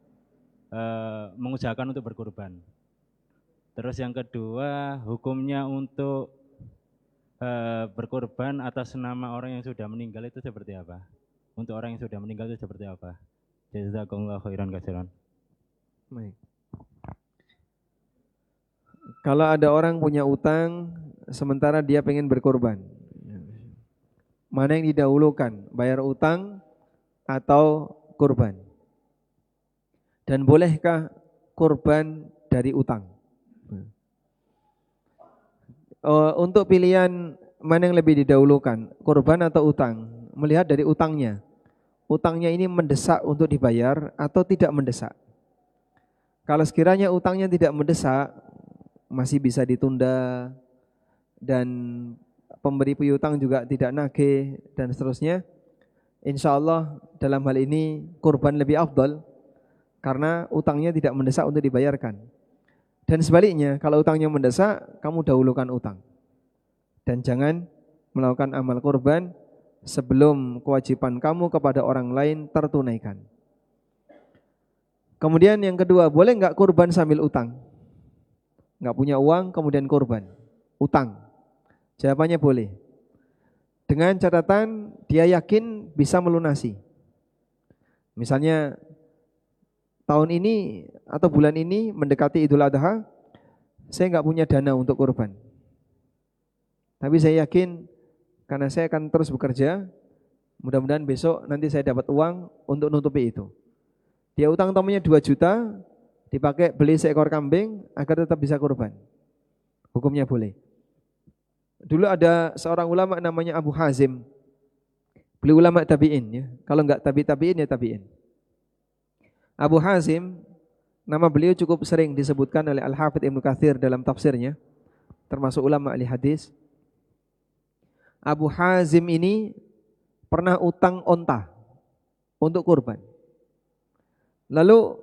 mengusahakan untuk berkurban? Terus yang kedua, hukumnya untuk berkorban atas nama orang yang sudah meninggal itu seperti apa? Untuk orang yang sudah meninggal itu seperti apa? Jazakallahu khairan katsiran. Baik. Kalau ada orang punya utang sementara dia pengen berkorban, mana yang didahulukan, bayar utang atau kurban? Dan bolehkah kurban dari utang? Untuk pilihan mana yang lebih didahulukan, kurban atau utang? Melihat dari utangnya. Utangnya ini mendesak untuk dibayar atau tidak mendesak. Kalau sekiranya utangnya tidak mendesak, masih bisa ditunda, dan pemberi piutang juga tidak nagih dan seterusnya, insya Allah dalam hal ini kurban lebih afdal karena utangnya tidak mendesak untuk dibayarkan. Dan sebaliknya, kalau utangnya mendesak, kamu dahulukan utang. Dan jangan melakukan amal kurban sebelum kewajiban kamu kepada orang lain tertunaikan. Kemudian yang kedua, boleh enggak kurban sambil utang? Enggak punya uang kemudian kurban, utang. Jawabannya boleh. Dengan catatan dia yakin bisa melunasi. Misalnya tahun ini atau bulan ini mendekati Idul Adha, saya enggak punya dana untuk kurban. Tapi saya yakin karena saya akan terus bekerja, mudah-mudahan besok nanti saya dapat uang untuk nutupi itu. Dia utang utamanya 2 juta, dipakai beli seekor kambing agar tetap bisa kurban. Hukumnya boleh. Dulu ada seorang ulama namanya Abu Hazim. Beliau ulama tabi'in ya. Kalau enggak tabi'in ya tabi'in. Abu Hazim, nama beliau cukup sering disebutkan oleh Al-Hafidz Ibnu Katsir dalam tafsirnya, termasuk ulama ahli hadis. Abu Hazim ini pernah utang onta untuk kurban. Lalu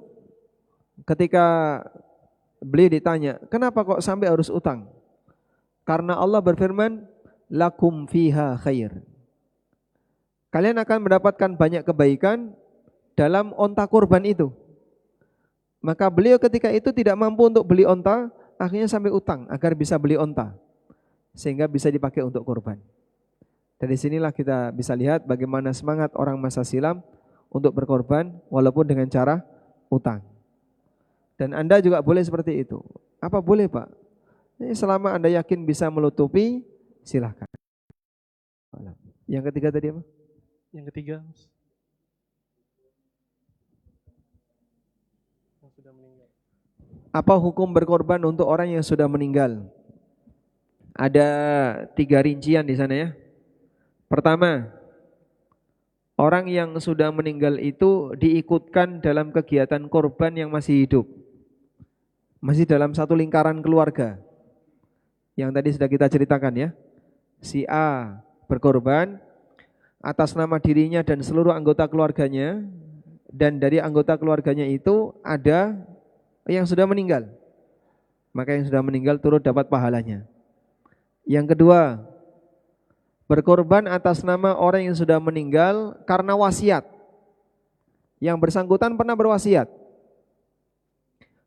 ketika beliau ditanya, kenapa kok sampai harus utang? Karena Allah berfirman, lakum fiha khair. Kalian akan mendapatkan banyak kebaikan dalam onta kurban itu. Maka beliau ketika itu tidak mampu untuk beli onta, akhirnya sampai utang agar bisa beli onta, sehingga bisa dipakai untuk kurban. Dari sinilah kita bisa lihat bagaimana semangat orang masa silam untuk berkorban walaupun dengan cara utang. Dan Anda juga boleh seperti itu. Apa boleh Pak? Selama Anda yakin bisa menutupi, silahkan. Yang ketiga tadi apa? Yang ketiga, apa hukum berkorban untuk orang yang sudah meninggal? Ada 3 rincian di sana ya. Pertama, orang yang sudah meninggal itu diikutkan dalam kegiatan korban yang masih hidup. Masih dalam satu lingkaran keluarga. Yang tadi sudah kita ceritakan ya. Si A berkorban atas nama dirinya dan seluruh anggota keluarganya. Dan dari anggota keluarganya itu ada yang sudah meninggal. Maka yang sudah meninggal turut dapat pahalanya. Yang kedua, berkorban atas nama orang yang sudah meninggal karena wasiat. Yang bersangkutan pernah berwasiat.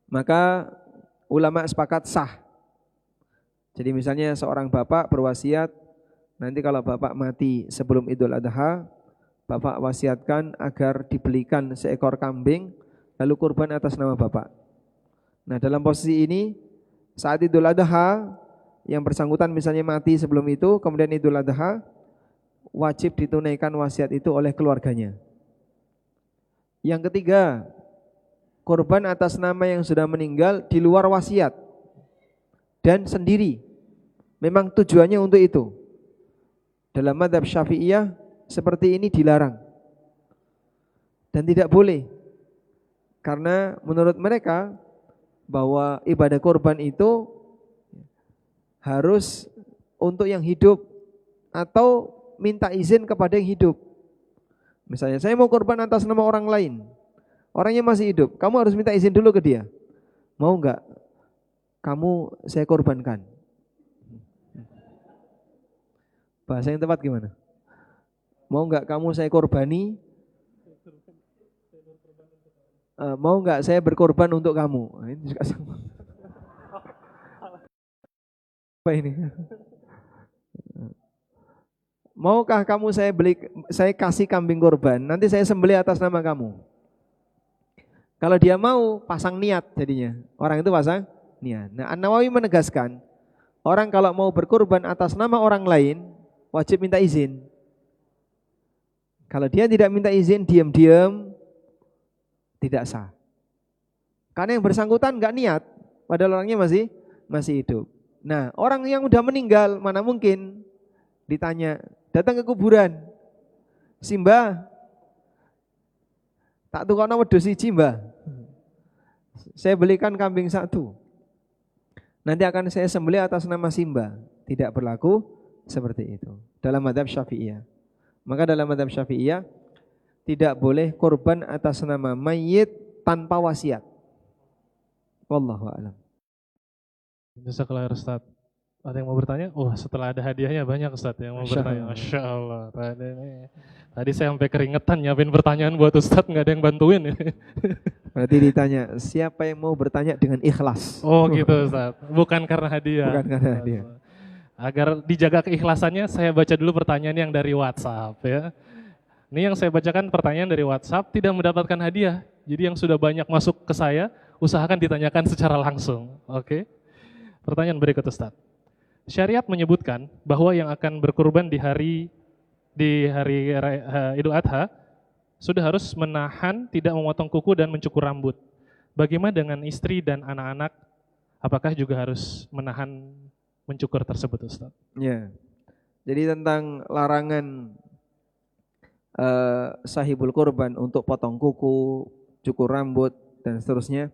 Maka ulama sepakat sah. Jadi misalnya seorang bapak berwasiat, nanti kalau bapak mati sebelum Idul Adha, bapak wasiatkan agar dibelikan seekor kambing, lalu kurban atas nama bapak. Nah dalam posisi ini, saat Idul Adha, yang bersangkutan misalnya mati sebelum itu, kemudian Idul Adha, wajib ditunaikan wasiat itu oleh keluarganya. Yang ketiga, korban atas nama yang sudah meninggal di luar wasiat dan sendiri. Memang tujuannya untuk itu. Dalam mazhab Syafi'iyah seperti ini dilarang dan tidak boleh. Karena menurut mereka bahwa ibadah korban itu harus untuk yang hidup atau minta izin kepada yang hidup. Misalnya saya mau korban atas nama orang lain, orangnya masih hidup, kamu harus minta izin dulu ke dia. Mau enggak kamu saya korbankan? Bahasa yang tepat gimana? Mau enggak kamu saya korbani? Mau enggak saya berkorban untuk kamu? Ini juga sama. Apa ini? maukah kamu saya kasih kambing kurban, nanti saya sembelih atas nama kamu. Kalau dia mau, pasang niat jadinya. Orang itu pasang niat. Nah, An-Nawawi menegaskan, orang kalau mau berkurban atas nama orang lain, wajib minta izin. Kalau dia tidak minta izin, diam-diam, tidak sah. Karena yang bersangkutan nggak niat, padahal orangnya masih hidup. Nah, orang yang udah meninggal, mana mungkin ditanya, datang ke kuburan, Simba, tak tukono wedhus siji Mbah, saya belikan kambing satu, nanti akan saya sembelih atas nama Simba. Tidak berlaku seperti itu dalam mazhab Syafi'iyah. Maka dalam mazhab Syafi'iyah tidak boleh korban atas nama mayit tanpa wasiat. Wallahu a'lam. Jazakallah Ustaz. Ada yang mau bertanya? Oh, setelah ada hadiahnya banyak Ustaz yang mau bertanya. Masya Allah. Tadi saya sampai keringetan nyiapin pertanyaan buat Ustaz, nggak ada yang bantuin. Berarti ditanya, siapa yang mau bertanya dengan ikhlas? Oh gitu Ustaz. Bukan karena hadiah. Bukan karena hadiah. Agar dijaga keikhlasannya, saya baca dulu pertanyaan yang dari WhatsApp ya. Ini yang saya bacakan pertanyaan dari WhatsApp tidak mendapatkan hadiah. Jadi yang sudah banyak masuk ke saya, usahakan ditanyakan secara langsung. Oke. Pertanyaan berikut Ustaz. Syariat menyebutkan bahwa yang akan berkurban di hari Idul Adha sudah harus menahan tidak memotong kuku dan mencukur rambut. Bagaimana dengan istri dan anak-anak? Apakah juga harus menahan mencukur tersebut Ustaz? Ya. Jadi tentang larangan sahibul kurban untuk potong kuku, cukur rambut dan seterusnya,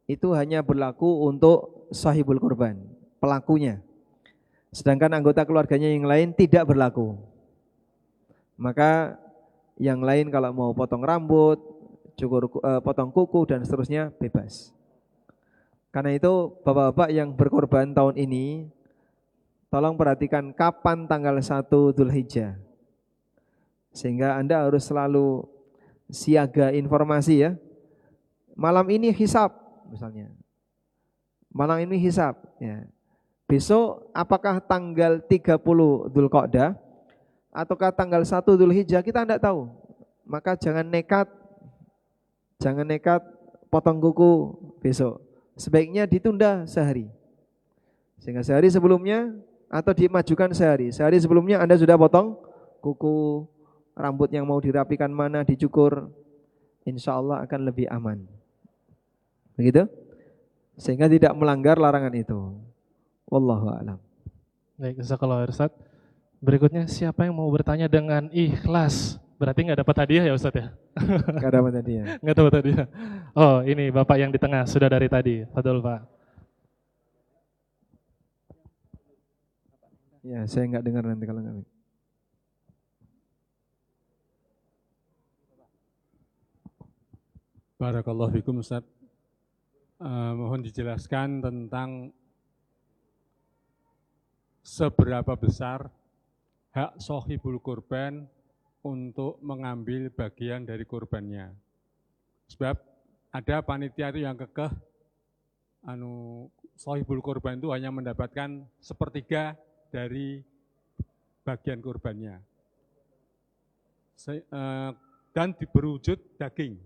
itu hanya berlaku untuk sahibul kurban, pelakunya. Sedangkan anggota keluarganya yang lain tidak berlaku. Maka yang lain kalau mau potong rambut, potong kuku dan seterusnya bebas. Karena itu bapak-bapak yang berkorban tahun ini, tolong perhatikan kapan tanggal 1 Dzulhijjah. Sehingga Anda harus selalu siaga informasi ya. Malam ini hisab misalnya. Malam ini hisab ya. Besok apakah tanggal 30 Dzulqa'dah ataukah tanggal 1 Dzulhijjah, kita tidak tahu. Maka jangan nekat potong kuku besok. Sebaiknya ditunda sehari. Sehingga sehari sebelumnya atau dimajukan sehari. Sehari sebelumnya Anda sudah potong kuku, rambut yang mau dirapikan mana, dicukur. Insya Allah akan lebih aman. Begitu? Sehingga tidak melanggar larangan itu. Wallahu a'lam. Baik, jazakallahu Ustaz. Berikutnya, siapa yang mau bertanya dengan ikhlas? Berarti nggak dapat hadiah ya Ustaz ya? Nggak dapat hadiah. Nggak dapat hadiah. Oh, ini Bapak yang di tengah sudah dari tadi. Fadol Pak. Ya, saya nggak dengar nanti kalau nggak. Barakallahu fikum Ustaz. Mohon dijelaskan tentang seberapa besar hak shahibul kurban untuk mengambil bagian dari kurbannya. Sebab ada panitia itu yang kekeh, shahibul kurban itu hanya mendapatkan sepertiga dari bagian kurbannya. Dan berwujud daging.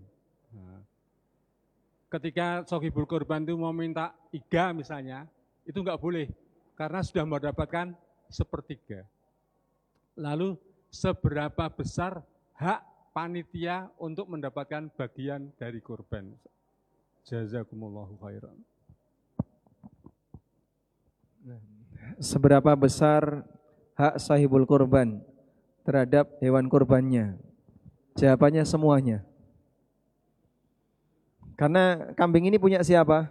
Ketika shahibul kurban itu mau minta iga misalnya, itu enggak boleh. Karena sudah mendapatkan sepertiga. Lalu seberapa besar hak panitia untuk mendapatkan bagian dari kurban? Jazakumullahu khairan. Seberapa besar hak sahibul kurban terhadap hewan kurbannya? Jawabannya semuanya. Karena kambing ini punya siapa?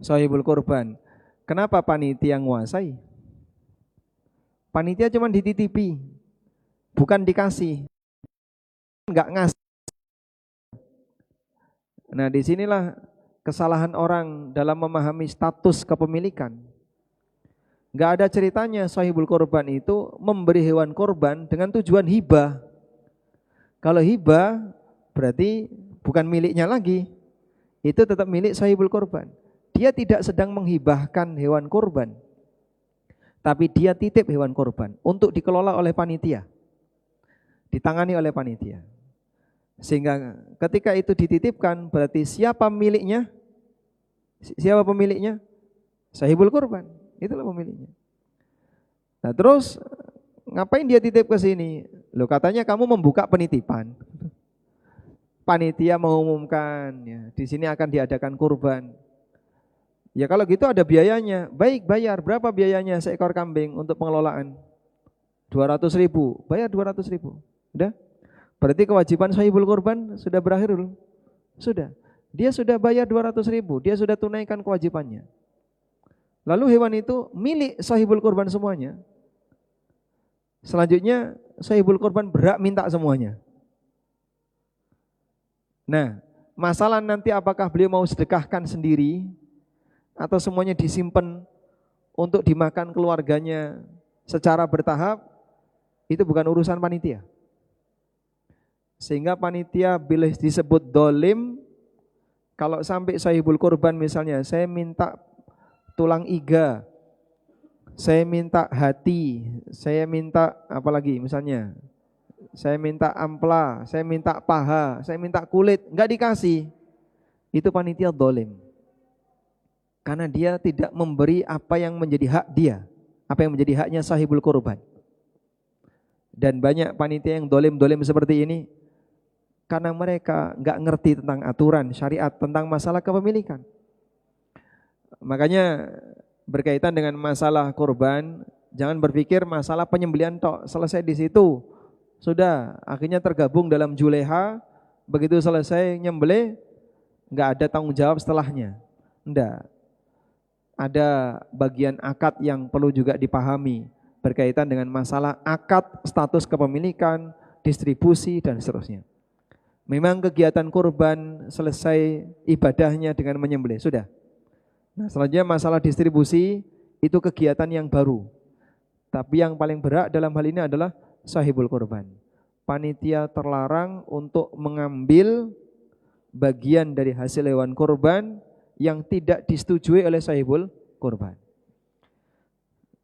Sahibul kurban. Kenapa panitia nguasai? Panitia cuma dititipi, bukan dikasih, enggak ngasih. Nah, disinilah kesalahan orang dalam memahami status kepemilikan. Enggak ada ceritanya sahibul kurban itu memberi hewan kurban dengan tujuan hibah. Kalau hibah berarti bukan miliknya lagi, itu tetap milik sahibul kurban. Dia tidak sedang menghibahkan hewan kurban. Tapi dia titip hewan kurban untuk dikelola oleh panitia, ditangani oleh panitia. Sehingga ketika itu dititipkan, berarti siapa miliknya? Siapa pemiliknya? Sahibul kurban, itulah pemiliknya. Nah terus ngapain dia titip ke sini? Loh katanya kamu membuka penitipan. Panitia mengumumkan ya, di sini akan diadakan kurban. Ya kalau gitu ada biayanya. Baik, bayar. Berapa biayanya seekor kambing untuk pengelolaan? 200.000. Bayar 200.000. Udah? Berarti kewajiban sahibul kurban sudah berakhir belum? Sudah. Dia sudah bayar 200.000. Dia sudah tunaikan kewajibannya. Lalu hewan itu milik sahibul kurban semuanya. Selanjutnya sahibul kurban berhak minta semuanya. Nah, masalah nanti apakah beliau mau sedekahkan sendiri atau semuanya disimpan untuk dimakan keluarganya secara bertahap, itu bukan urusan panitia. Sehingga panitia bila disebut dolim, kalau sampai sahibul kurban misalnya, saya minta tulang iga, saya minta hati, saya minta apa lagi misalnya, saya minta ampla, saya minta paha, saya minta kulit, enggak dikasih, itu panitia dolim. Karena dia tidak memberi apa yang menjadi hak dia, apa yang menjadi haknya sahibul kurban. Dan banyak panitia yang dolim-dolim seperti ini karena mereka enggak ngerti tentang aturan syariat tentang masalah kepemilikan. Makanya berkaitan dengan masalah kurban, jangan berpikir masalah penyembelihan tok, selesai di situ. Sudah, akhirnya tergabung dalam juleha, begitu selesai nyembelih enggak ada tanggung jawab setelahnya. Enggak. Ada bagian akad yang perlu juga dipahami berkaitan dengan masalah akad, status kepemilikan, distribusi dan seterusnya. Memang kegiatan kurban selesai ibadahnya dengan menyembelih, sudah. Nah, selanjutnya masalah distribusi itu kegiatan yang baru. Tapi yang paling berat dalam hal ini adalah sahibul kurban. Panitia terlarang untuk mengambil bagian dari hasil hewan kurban yang tidak disetujui oleh sahibul kurban.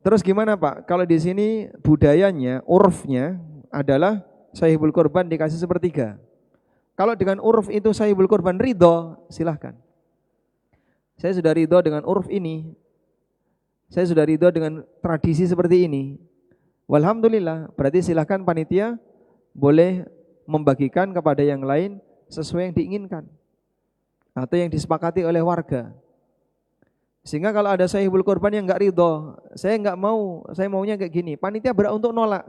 Terus gimana Pak? Kalau di sini budayanya, urfnya adalah sahibul kurban dikasih sepertiga. Kalau dengan urf itu sahibul kurban ridho, silahkan. Saya sudah ridho dengan urf ini. Saya sudah ridho dengan tradisi seperti ini. Walhamdulillah, berarti silahkan panitia boleh membagikan kepada yang lain sesuai yang diinginkan atau yang disepakati oleh warga. Sehingga kalau ada sahibul kurban yang enggak ridho, saya enggak mau, saya maunya kayak gini, panitia berhak untuk nolak.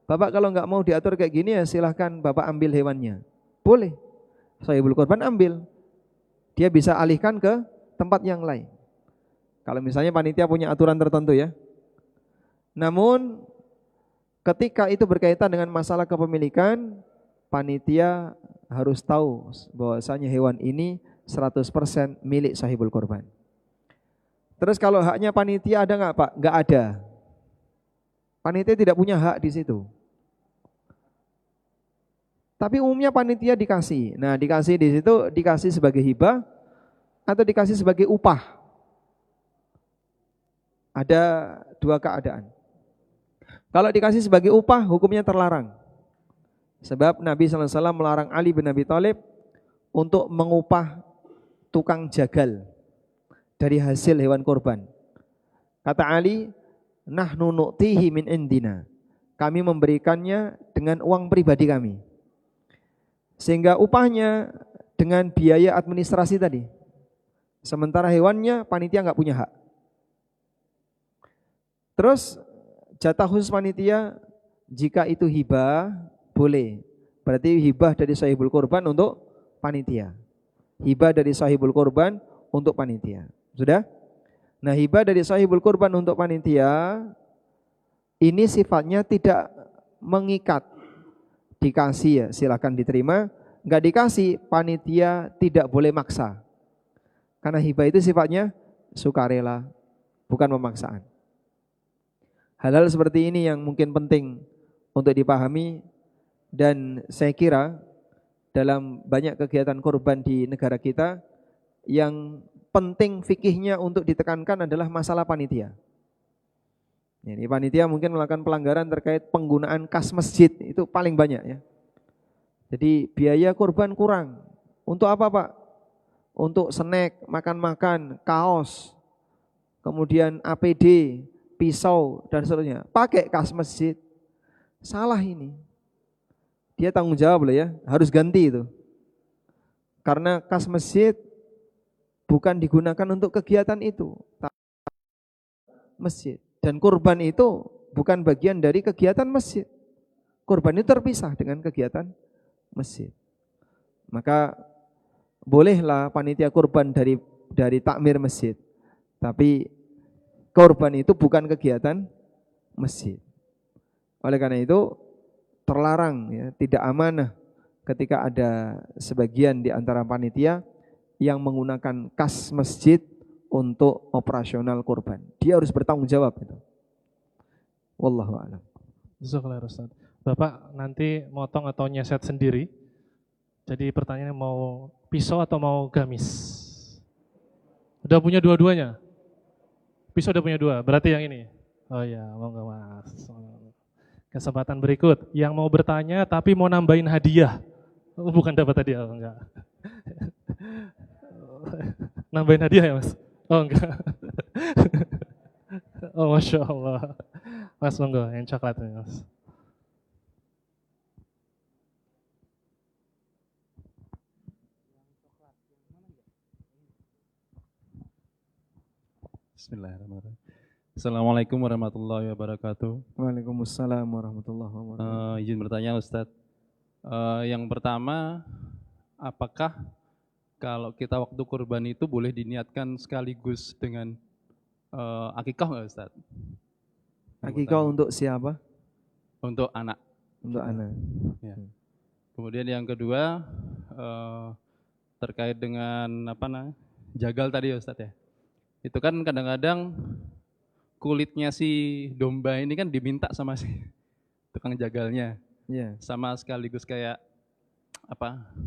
Bapak kalau enggak mau diatur kayak gini ya silahkan Bapak ambil hewannya. Boleh, sahibul kurban ambil, dia bisa alihkan ke tempat yang lain. Kalau misalnya panitia punya aturan tertentu ya. Namun ketika itu berkaitan dengan masalah kepemilikan, panitia harus tahu bahwasanya hewan ini 100% milik sahibul kurban. Terus kalau haknya panitia ada nggak Pak? Nggak ada. Panitia tidak punya hak di situ. Tapi umumnya panitia dikasih. Nah, dikasih di situ dikasih sebagai hibah atau dikasih sebagai upah. Ada dua keadaan. Kalau dikasih sebagai upah, hukumnya terlarang. Sebab Nabi SAW melarang Ali bin Abi Thalib untuk mengupah tukang jagal dari hasil hewan kurban. Kata Ali, nahnu nu'tihi min indina. Kami memberikannya dengan uang pribadi kami. Sehingga upahnya dengan biaya administrasi tadi. Sementara hewannya panitia enggak punya hak. Terus jatah khusus panitia jika itu hibah boleh. Berarti hibah dari sahibul kurban untuk panitia. Hibah dari sahibul kurban untuk panitia. Sudah? Nah, hibah dari sahibul kurban untuk panitia ini sifatnya tidak mengikat. Dikasih ya silakan diterima, enggak dikasih panitia tidak boleh maksa. Karena hibah itu sifatnya sukarela, bukan pemaksaan. Hal-hal seperti ini yang mungkin penting untuk dipahami, dan saya kira dalam banyak kegiatan kurban di negara kita yang penting fikihnya untuk ditekankan adalah masalah panitia. Ini panitia mungkin melakukan pelanggaran terkait penggunaan kas masjid, itu paling banyak ya. Jadi biaya kurban kurang. Untuk apa Pak? Untuk snack, makan-makan, kaos, kemudian APD, pisau dan seterusnya. Pakai kas masjid. Salah ini. Dia tanggung jawab loh ya, harus ganti itu. Karena kas masjid bukan digunakan untuk kegiatan itu. Masjid. Dan kurban itu bukan bagian dari kegiatan masjid. Kurban itu terpisah dengan kegiatan masjid. Maka bolehlah panitia kurban dari takmir masjid. Tapi kurban itu bukan kegiatan masjid. Oleh karena itu terlarang ya, tidak amanah ketika ada sebagian di antara panitia yang menggunakan kas masjid untuk operasional kurban. Dia harus bertanggung jawab itu. Wallahu a'lam. Jazakallah Ustaz. Bapak nanti motong atau nyeset sendiri. Jadi pertanyaannya mau pisau atau mau gamis? Udah punya dua-duanya? Pisau udah punya dua, berarti yang ini? Oh ya, mau nggak Mas? Kesempatan berikut, yang mau bertanya tapi mau nambahin hadiah. Oh, bukan dapat hadiah, oh, enggak. Nambahin hadiah ya Mas? Oh enggak. Oh Masya Allah. Mas monggo, yang coklatnya Mas. Bismillahirrahmanirrahim. Assalamualaikum warahmatullahi wabarakatuh. Waalaikumsalam warahmatullahi wabarakatuh. Izin bertanya Ustadz. Yang pertama, apakah kalau kita waktu kurban itu boleh diniatkan sekaligus dengan akikah nggak Ustadz? Akikah untuk siapa? Untuk anak. Untuk anak. Ya. Kemudian yang kedua terkait dengan jagal tadi ya Ustadz ya. Itu kan kadang-kadang kulitnya si domba ini kan diminta sama si tukang jagalnya. Yeah. Sama sekaligus kayak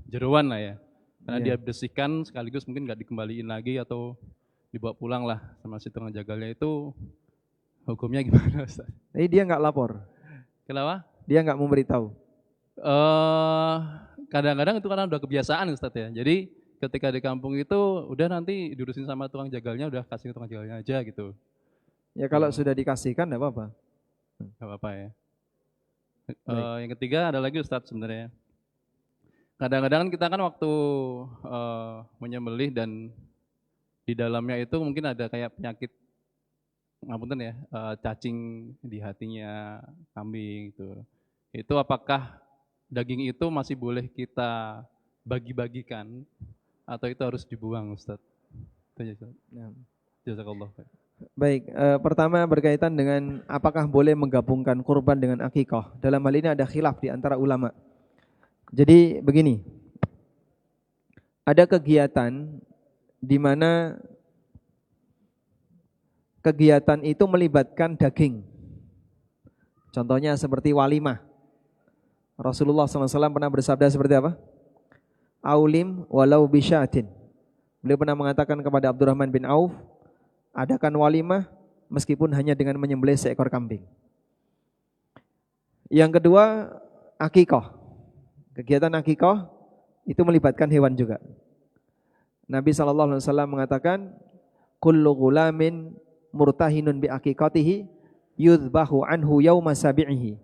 jeroan lah ya. Karena dia bersihkan sekaligus mungkin nggak dikembaliin lagi atau dibawa pulang lah sama si tukang jagalnya, itu hukumnya gimana Ustaz? Tapi dia nggak lapor. Kenapa? Dia nggak memberitahu. Kadang-kadang itu karena udah kebiasaan Ustaz ya. Jadi ketika di kampung itu udah nanti diurusin sama tukang jagalnya, udah kasih ke tukang jagalnya aja gitu. Ya kalau sudah dikasihkan enggak apa-apa. Enggak apa-apa ya. Yang ketiga ada lagi Ustadz sebenarnya. Kadang-kadang kita kan waktu menyembelih dan di dalamnya itu mungkin ada kayak penyakit, ngapunten ya, cacing di hatinya kambing gitu. Itu apakah daging itu masih boleh kita bagi-bagikan atau itu harus dibuang Ustadz? Itu aja Ustadz. Jazakallah. Baik, pertama berkaitan dengan apakah boleh menggabungkan kurban dengan akikah. Dalam hal ini ada khilaf di antara ulama. Jadi begini, ada kegiatan di mana kegiatan itu melibatkan daging. Contohnya seperti walimah. Rasulullah SAW pernah bersabda seperti apa? Aulim walau bisyatin. Beliau pernah mengatakan kepada Abdurrahman bin Auf, adakan walimah meskipun hanya dengan menyembelih seekor kambing. Yang kedua, akikah. Kegiatan akikah itu melibatkan hewan juga. Nabi SAW mengatakan, kullu ghulamin murtahinun bi akikatihi yudhbahu anhu yawma sabi'ihi.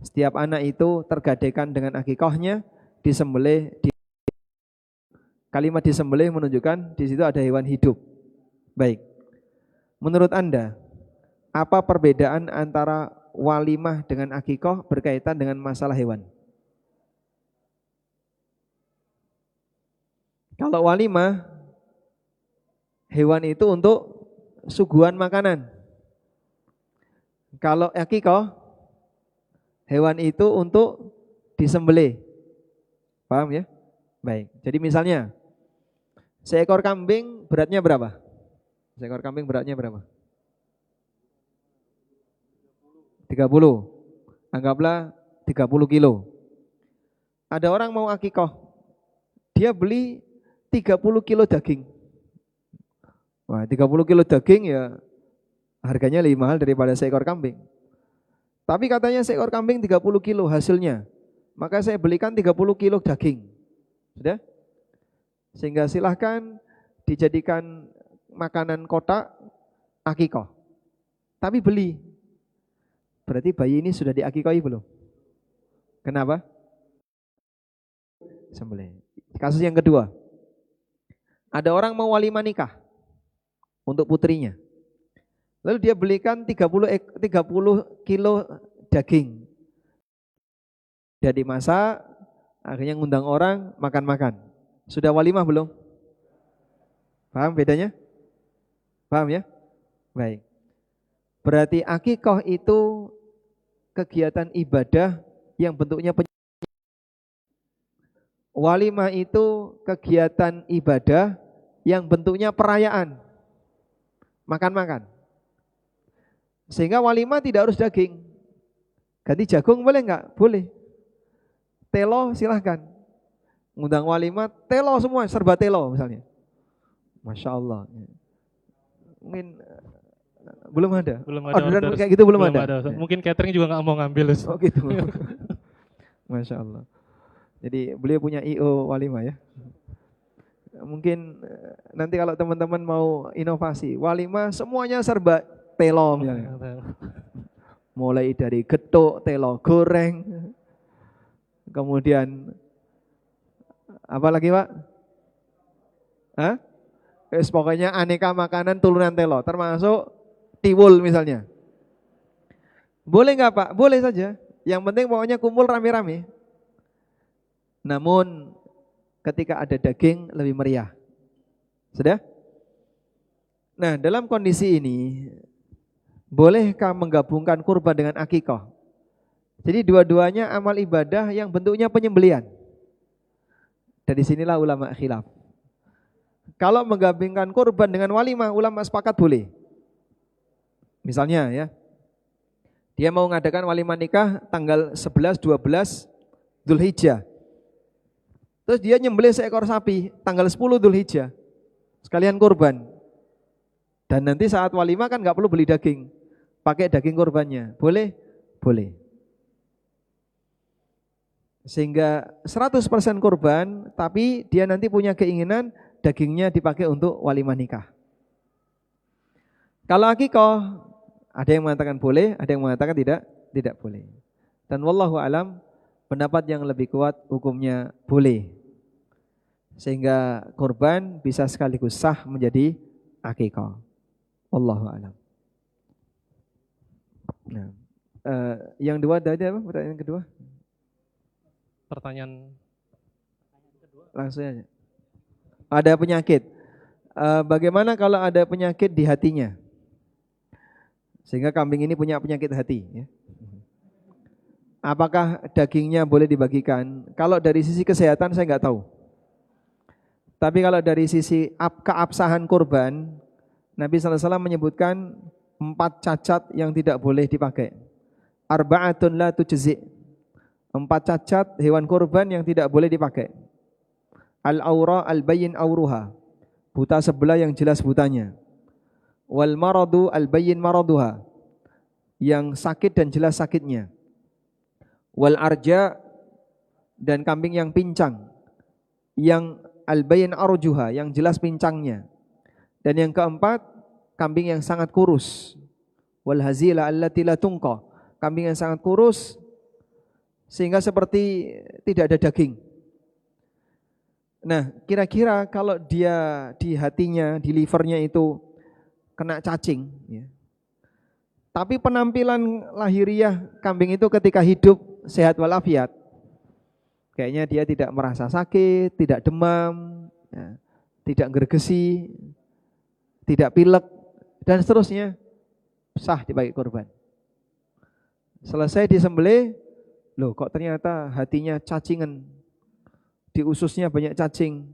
Setiap anak itu tergadaikan dengan akikahnya, disembelih. Kalimat disembelih menunjukkan di situ ada hewan hidup. Baik. Menurut Anda, apa perbedaan antara walimah dengan akikah berkaitan dengan masalah hewan? Kalau walimah, hewan itu untuk suguhan makanan. Kalau akikah, hewan itu untuk disembelih. Paham ya? Baik. Jadi misalnya, seekor kambing beratnya berapa? Seekor kambing beratnya berapa? 30. Anggaplah 30 kilo. Ada orang mau akikah. Dia beli 30 kilo daging. Wah, 30 kilo daging ya Harganya lebih mahal daripada seekor kambing. Tapi katanya seekor kambing 30 kilo hasilnya. Maka saya belikan 30 kilo daging. Sudah? Sehingga silahkan dijadikan makanan kotak akikoh. Tapi beli. Berarti bayi ini sudah diakikoi belum? Kenapa? Sembelih. Kasus yang kedua. Ada orang mau walimah nikah untuk putrinya. Lalu dia belikan 30 kilo daging. Dia dimasak, akhirnya ngundang orang makan-makan. Sudah walimah belum? Paham bedanya? Paham ya? Baik. Berarti akikah itu kegiatan ibadah yang bentuknya walimah itu kegiatan ibadah yang bentuknya perayaan. Makan-makan. Sehingga walimah tidak harus daging. Ganti jagung boleh enggak? Boleh. Telo silahkan. Ngundang walimah, telo semua, serba telo misalnya. Masya Allah. Mungkin belum ada. Belum ada orderan order. kayak gitu belum ada. Mungkin catering juga nggak mau ngambil. Oh gitu. Masya Allah. Jadi beliau punya IO walimah ya. Mungkin nanti kalau teman-teman mau inovasi, walimah semuanya serba telo misalnya. Mulai dari getuk, telo goreng, kemudian apa lagi Pak? Hah? Pokoknya aneka makanan turunan telo, termasuk tiwul misalnya. Boleh nggak Pak? Boleh saja. Yang penting pokoknya kumpul rame-rame. Namun ketika ada daging lebih meriah. Sudah? Nah, dalam kondisi ini bolehkah menggabungkan kurban dengan akikah? Jadi dua-duanya amal ibadah yang bentuknya penyembelihan. Dari sinilah ulama khilaf. Kalau menggabungkan kurban dengan walimah, ulama sepakat boleh. Misalnya ya, dia mau mengadakan walimah nikah tanggal 11, 12 Dzulhijjah. Terus dia nyembelih seekor sapi tanggal 10 Dzulhijjah. Sekalian kurban. Dan nanti saat walimah kan nggak perlu beli daging. Pakai daging kurbannya. Boleh? Boleh. Sehingga 100% kurban, tapi dia nanti punya keinginan dagingnya dipakai untuk walimah nikah. Kalau akikah, ada yang mengatakan boleh, ada yang mengatakan tidak boleh. Dan wallahu alam, pendapat yang lebih kuat hukumnya boleh. Sehingga kurban bisa sekaligus sah menjadi akikah. Wallahu alam. Nah, yang dua tadi apa? Pertanyaan kedua? Pertanyaan langsung aja. Ada penyakit. Bagaimana kalau ada penyakit di hatinya? Sehingga kambing ini punya penyakit hati. Ya. Apakah dagingnya boleh dibagikan? Kalau dari sisi kesehatan saya nggak tahu. Tapi kalau dari sisi keabsahan kurban, Nabi SAW menyebutkan 4 cacat yang tidak boleh dipakai. Arba'atun la tujzi'. 4 cacat hewan kurban yang tidak boleh dipakai. Al-aura al-bayyin auruha. Buta sebelah yang jelas butanya. Wal maradu al-bayyin maraduha. Yang sakit dan jelas sakitnya. Wal arja, dan kambing yang pincang. Yang al-bayyin arjuha, yang jelas pincangnya. Dan yang keempat, kambing yang sangat kurus. Wal hazila allati la tunqa. Kambing yang sangat kurus sehingga seperti tidak ada daging. Nah, kira-kira kalau dia di hatinya, di livernya itu kena cacing, ya. Tapi penampilan lahiriah kambing itu ketika hidup sehat walafiat, kayaknya dia tidak merasa sakit, tidak demam, ya, tidak gergesi, tidak pilek, dan seterusnya, sah dipakai kurban. Selesai disembelih, loh kok ternyata hatinya cacingan, di ususnya banyak cacing.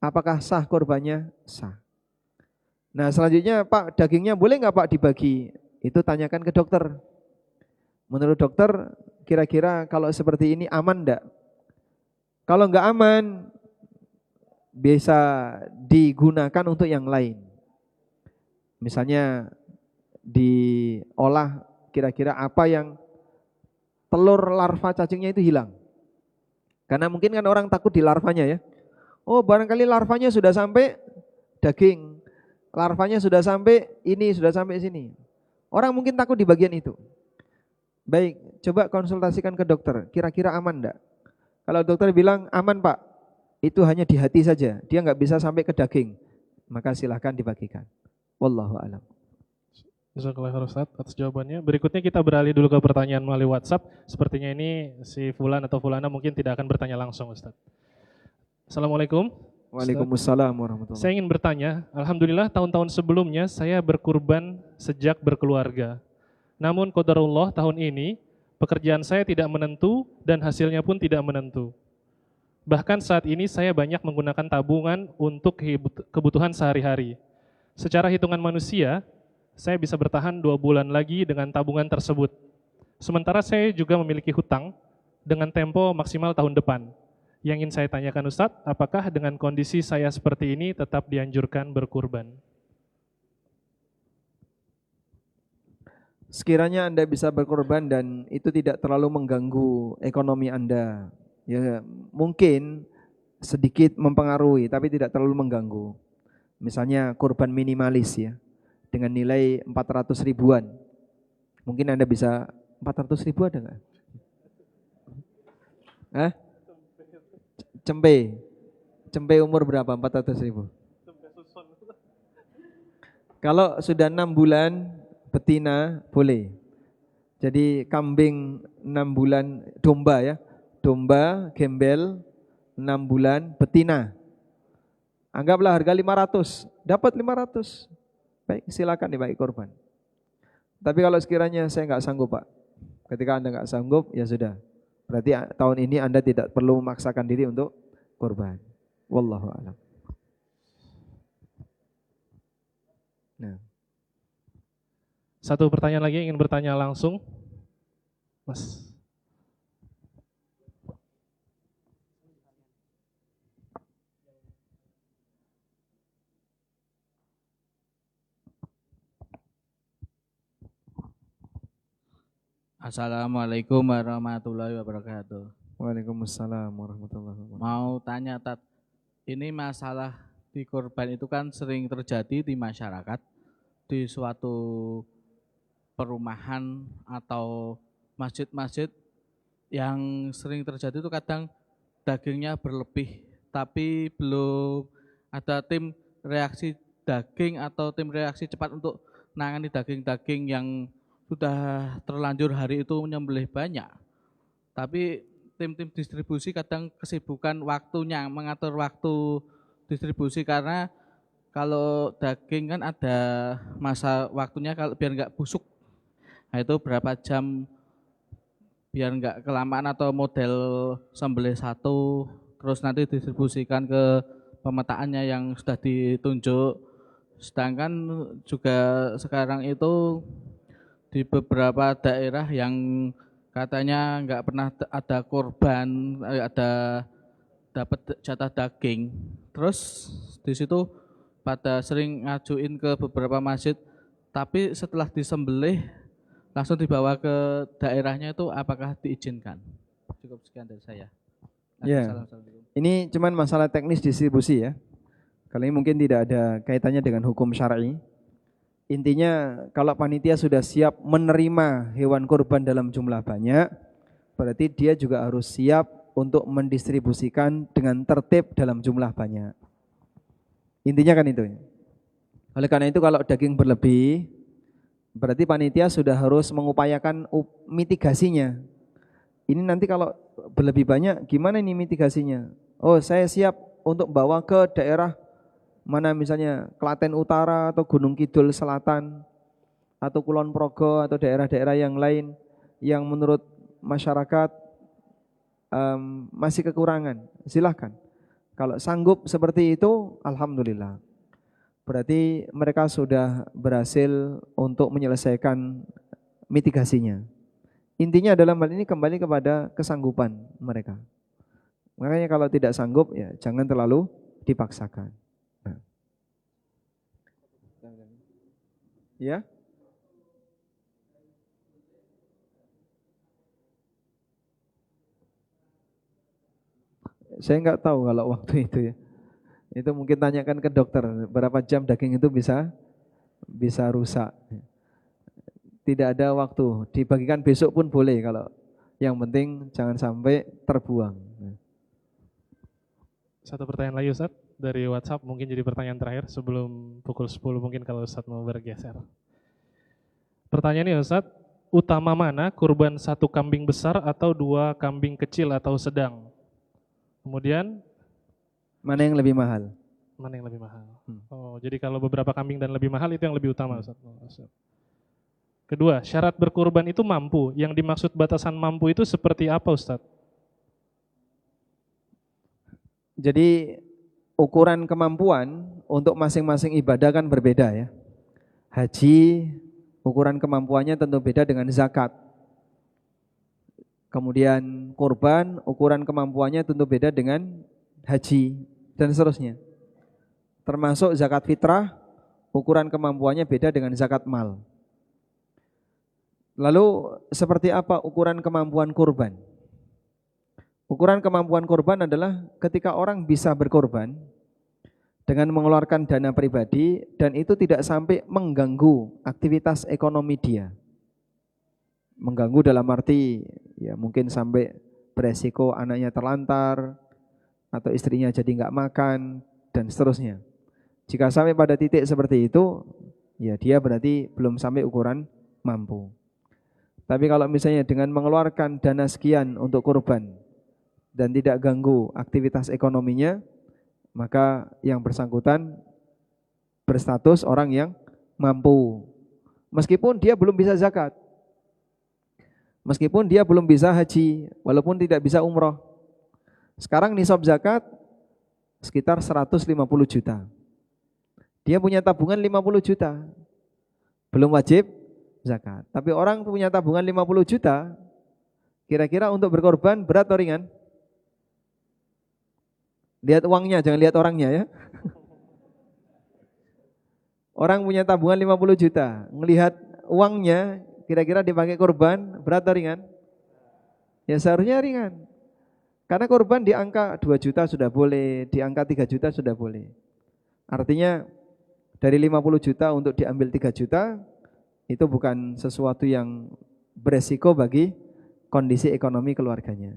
Apakah sah kurbannya? Sah. Nah selanjutnya, Pak, dagingnya boleh nggak Pak dibagi? Itu tanyakan ke dokter. Menurut dokter, kira-kira kalau seperti ini aman enggak? Kalau enggak aman, bisa digunakan untuk yang lain. Misalnya diolah kira-kira apa yang telur larva cacingnya itu hilang. Karena mungkin kan orang takut di larvanya ya. Oh barangkali larvanya sudah sampai daging, larvanya sudah sampai ini, sudah sampai sini. Orang mungkin takut di bagian itu. Baik, coba konsultasikan ke dokter, kira-kira aman enggak? Kalau dokter bilang aman Pak, itu hanya di hati saja, dia nggak bisa sampai ke daging, maka silahkan dibagikan. Wallahu a'lam. Jazakallah khair Ustaz atas jawabannya. Berikutnya kita beralih dulu ke pertanyaan melalui WhatsApp. Sepertinya ini si Fulan atau Fulana mungkin tidak akan bertanya langsung Ustaz. Assalamualaikum. Waalaikumsalam warahmatullahi wabarakatuh. Saya ingin bertanya, alhamdulillah tahun-tahun sebelumnya saya berkurban sejak berkeluarga. Namun qadarullah tahun ini pekerjaan saya tidak menentu dan hasilnya pun tidak menentu. Bahkan saat ini saya banyak menggunakan tabungan untuk kebutuhan sehari-hari. Secara hitungan manusia, saya bisa bertahan 2 bulan lagi dengan tabungan tersebut. Sementara saya juga memiliki hutang dengan tempo maksimal tahun depan. Yang ingin saya tanyakan Ustadz, apakah dengan kondisi saya seperti ini tetap dianjurkan berkurban? Sekiranya Anda bisa berkorban dan itu tidak terlalu mengganggu ekonomi Anda, ya mungkin sedikit mempengaruhi tapi tidak terlalu mengganggu. Misalnya kurban minimalis ya, dengan nilai 400 ribuan. Mungkin Anda bisa 400 ribu ada nggak? Hah? Cempe umur berapa? 400 ribu. Kalau sudah 6 bulan betina boleh. Jadi kambing 6 bulan, domba ya. Domba, gembel 6 bulan betina. Anggaplah harga 500, dapat 500. Baik, silakan dibagi korban. Tapi kalau sekiranya saya nggak sanggup Pak, ketika Anda nggak sanggup ya sudah. Berarti tahun ini Anda tidak perlu memaksakan diri untuk korban. Wallahu a'lam. Nah. Satu pertanyaan lagi ingin bertanya langsung, Mas. Assalamualaikum warahmatullahi wabarakatuh. Waalaikumsalam warahmatullahi wabarakatuh. Mau tanya Tat, ini masalah di korban itu kan sering terjadi di masyarakat, di suatu perumahan atau masjid-masjid yang sering terjadi itu kadang dagingnya berlebih, tapi belum ada tim reaksi daging atau tim reaksi cepat untuk menangani daging-daging yang sudah terlanjur hari itu menyembelih banyak. Tapi tim-tim distribusi kadang kesibukan waktunya, mengatur waktu distribusi karena kalau daging kan ada masa waktunya kalau biar nggak busuk. Nah itu berapa jam biar nggak kelamaan atau model sembelih satu terus nanti distribusikan ke pemetaannya yang sudah ditunjuk. Sedangkan juga sekarang itu di beberapa daerah yang katanya nggak pernah ada korban, ada dapat jatah daging. Terus di situ pada sering ngajuin ke beberapa masjid, tapi setelah disembelih langsung dibawa ke daerahnya itu apakah diizinkan? Cukup sekian dari saya. Ya, ini cuman masalah teknis distribusi ya. Kali ini mungkin tidak ada kaitannya dengan hukum syar'i. Intinya kalau panitia sudah siap menerima hewan kurban dalam jumlah banyak, berarti dia juga harus siap untuk mendistribusikan dengan tertib dalam jumlah banyak. Intinya kan itu. Oleh karena itu kalau daging berlebih, berarti panitia sudah harus mengupayakan mitigasinya. Ini nanti kalau berlebih banyak, gimana ini mitigasinya? Oh, saya siap untuk bawa ke daerah mana misalnya Klaten Utara atau Gunung Kidul Selatan atau Kulon Progo atau daerah-daerah yang lain yang menurut masyarakat masih kekurangan, silahkan. Kalau sanggup seperti itu, alhamdulillah. Berarti mereka sudah berhasil untuk menyelesaikan mitigasinya. Intinya dalam hal ini kembali kepada kesanggupan mereka. Makanya kalau tidak sanggup ya jangan terlalu dipaksakan. Ya, Saya nggak tahu kalau waktu itu ya. Itu mungkin tanyakan ke dokter berapa jam daging itu bisa rusak. Tidak ada waktu, dibagikan besok pun boleh kalau yang penting jangan sampai terbuang. Satu pertanyaan lagi Ustadz dari WhatsApp, mungkin jadi pertanyaan terakhir sebelum pukul 10 mungkin kalau Ustadz mau bergeser. Pertanyaannya Ustadz, utama mana kurban satu kambing besar atau dua kambing kecil atau sedang? Kemudian Mana yang lebih mahal? mana yang lebih mahal? Oh, jadi kalau beberapa kambing dan lebih mahal itu yang lebih utama Ustadz. Kedua, syarat berkurban itu mampu. Yang dimaksud batasan mampu itu seperti apa Ustadz? Jadi ukuran kemampuan untuk masing-masing ibadah kan berbeda ya. Haji ukuran kemampuannya tentu beda dengan zakat. Kemudian kurban ukuran kemampuannya tentu beda dengan haji dan seterusnya. Termasuk zakat fitrah ukuran kemampuannya beda dengan zakat mal. Lalu seperti apa ukuran kemampuan kurban? Ukuran kemampuan kurban adalah ketika orang bisa berkorban dengan mengeluarkan dana pribadi dan itu tidak sampai mengganggu aktivitas ekonomi dia. Mengganggu dalam arti ya mungkin sampai beresiko anaknya terlantar atau istrinya jadi nggak makan dan seterusnya. Jika sampai pada titik seperti itu, ya dia berarti belum sampai ukuran mampu. Tapi kalau misalnya dengan mengeluarkan dana sekian untuk kurban dan tidak ganggu aktivitas ekonominya, maka yang bersangkutan berstatus orang yang mampu. Meskipun dia belum bisa zakat, meskipun dia belum bisa haji, walaupun tidak bisa umroh. Sekarang nisab zakat sekitar 150 juta. Dia punya tabungan 50 juta, belum wajib zakat. Tapi orang punya tabungan 50 juta, kira-kira untuk berkorban berat atau ringan? Lihat uangnya, jangan lihat orangnya ya. Orang punya tabungan 50 juta, ngelihat uangnya kira-kira dipakai korban berat atau ringan? Ya seharusnya ringan. Karena korban di angka 2 juta sudah boleh, di angka 3 juta sudah boleh. Artinya dari 50 juta untuk diambil 3 juta itu bukan sesuatu yang beresiko bagi kondisi ekonomi keluarganya.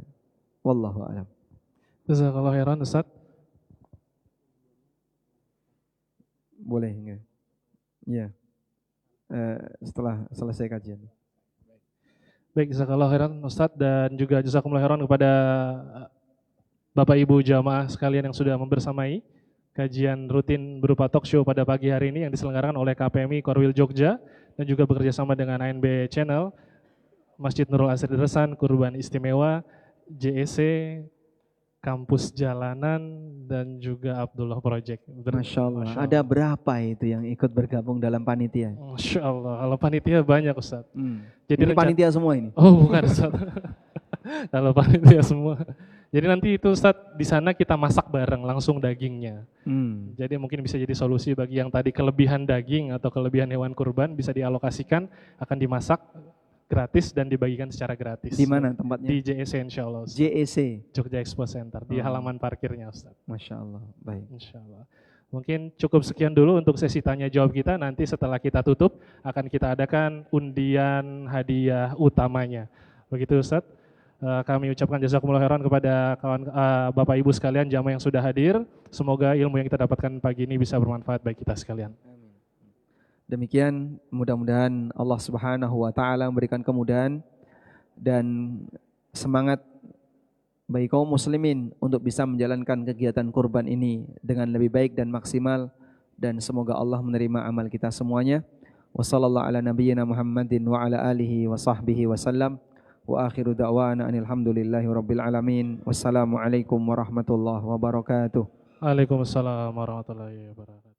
Wallahu a'lam. Jazakallahu khairan Ustadz. Boleh enggak? Ya. Setelah selesai kajian. Baik, jazakallahu khairan Ustadz dan juga jazakumullah khairan kepada Bapak Ibu jamaah sekalian yang sudah membersamai kajian rutin berupa talk show pada pagi hari ini yang diselenggarakan oleh KPMI Korwil Jogja dan juga bekerjasama dengan ANB Channel, Masjid Nurul Asri Dersan, Kurban Istimewa, JEC, Kampus Jalanan, dan juga Abdullah Project. Masya Allah. Ada berapa itu yang ikut bergabung dalam panitia? Masya Allah, kalau panitia banyak Ustadz. Jadi ini panitia semua ini? Oh bukan Ustadz. Kalau panitia semua. Jadi nanti itu Ustadz di sana kita masak bareng langsung dagingnya. Jadi mungkin bisa jadi solusi bagi yang tadi kelebihan daging atau kelebihan hewan kurban bisa dialokasikan akan dimasak gratis dan dibagikan secara gratis. Di mana tempatnya? Di JEC insya Allah. Ustaz. JEC? Jogja Expo Center, di halaman parkirnya Ustaz. Masya Allah, baik. Insya Allah. Mungkin cukup sekian dulu untuk sesi tanya jawab kita. Nanti setelah kita tutup akan kita adakan undian hadiah utamanya. Begitu Ustaz. Kami ucapkan jazakumullah khairan kepada kawan Bapak Ibu sekalian jamaah yang sudah hadir. Semoga ilmu yang kita dapatkan pagi ini bisa bermanfaat bagi kita sekalian. Demikian mudah-mudahan Allah Subhanahu wa taala memberikan kemudahan dan semangat bagi kaum muslimin untuk bisa menjalankan kegiatan kurban ini dengan lebih baik dan maksimal, dan semoga Allah menerima amal kita semuanya. Wassallallahu ala nabiyyina Muhammadin wa ala alihi wa sahbihi wasallam. Wa akhiru da'wana anil hamdulillahi rabbil alamin. Wassalamualaikum warahmatullahi wabarakatuh. Waalaikumsalam warahmatullahi wabarakatuh.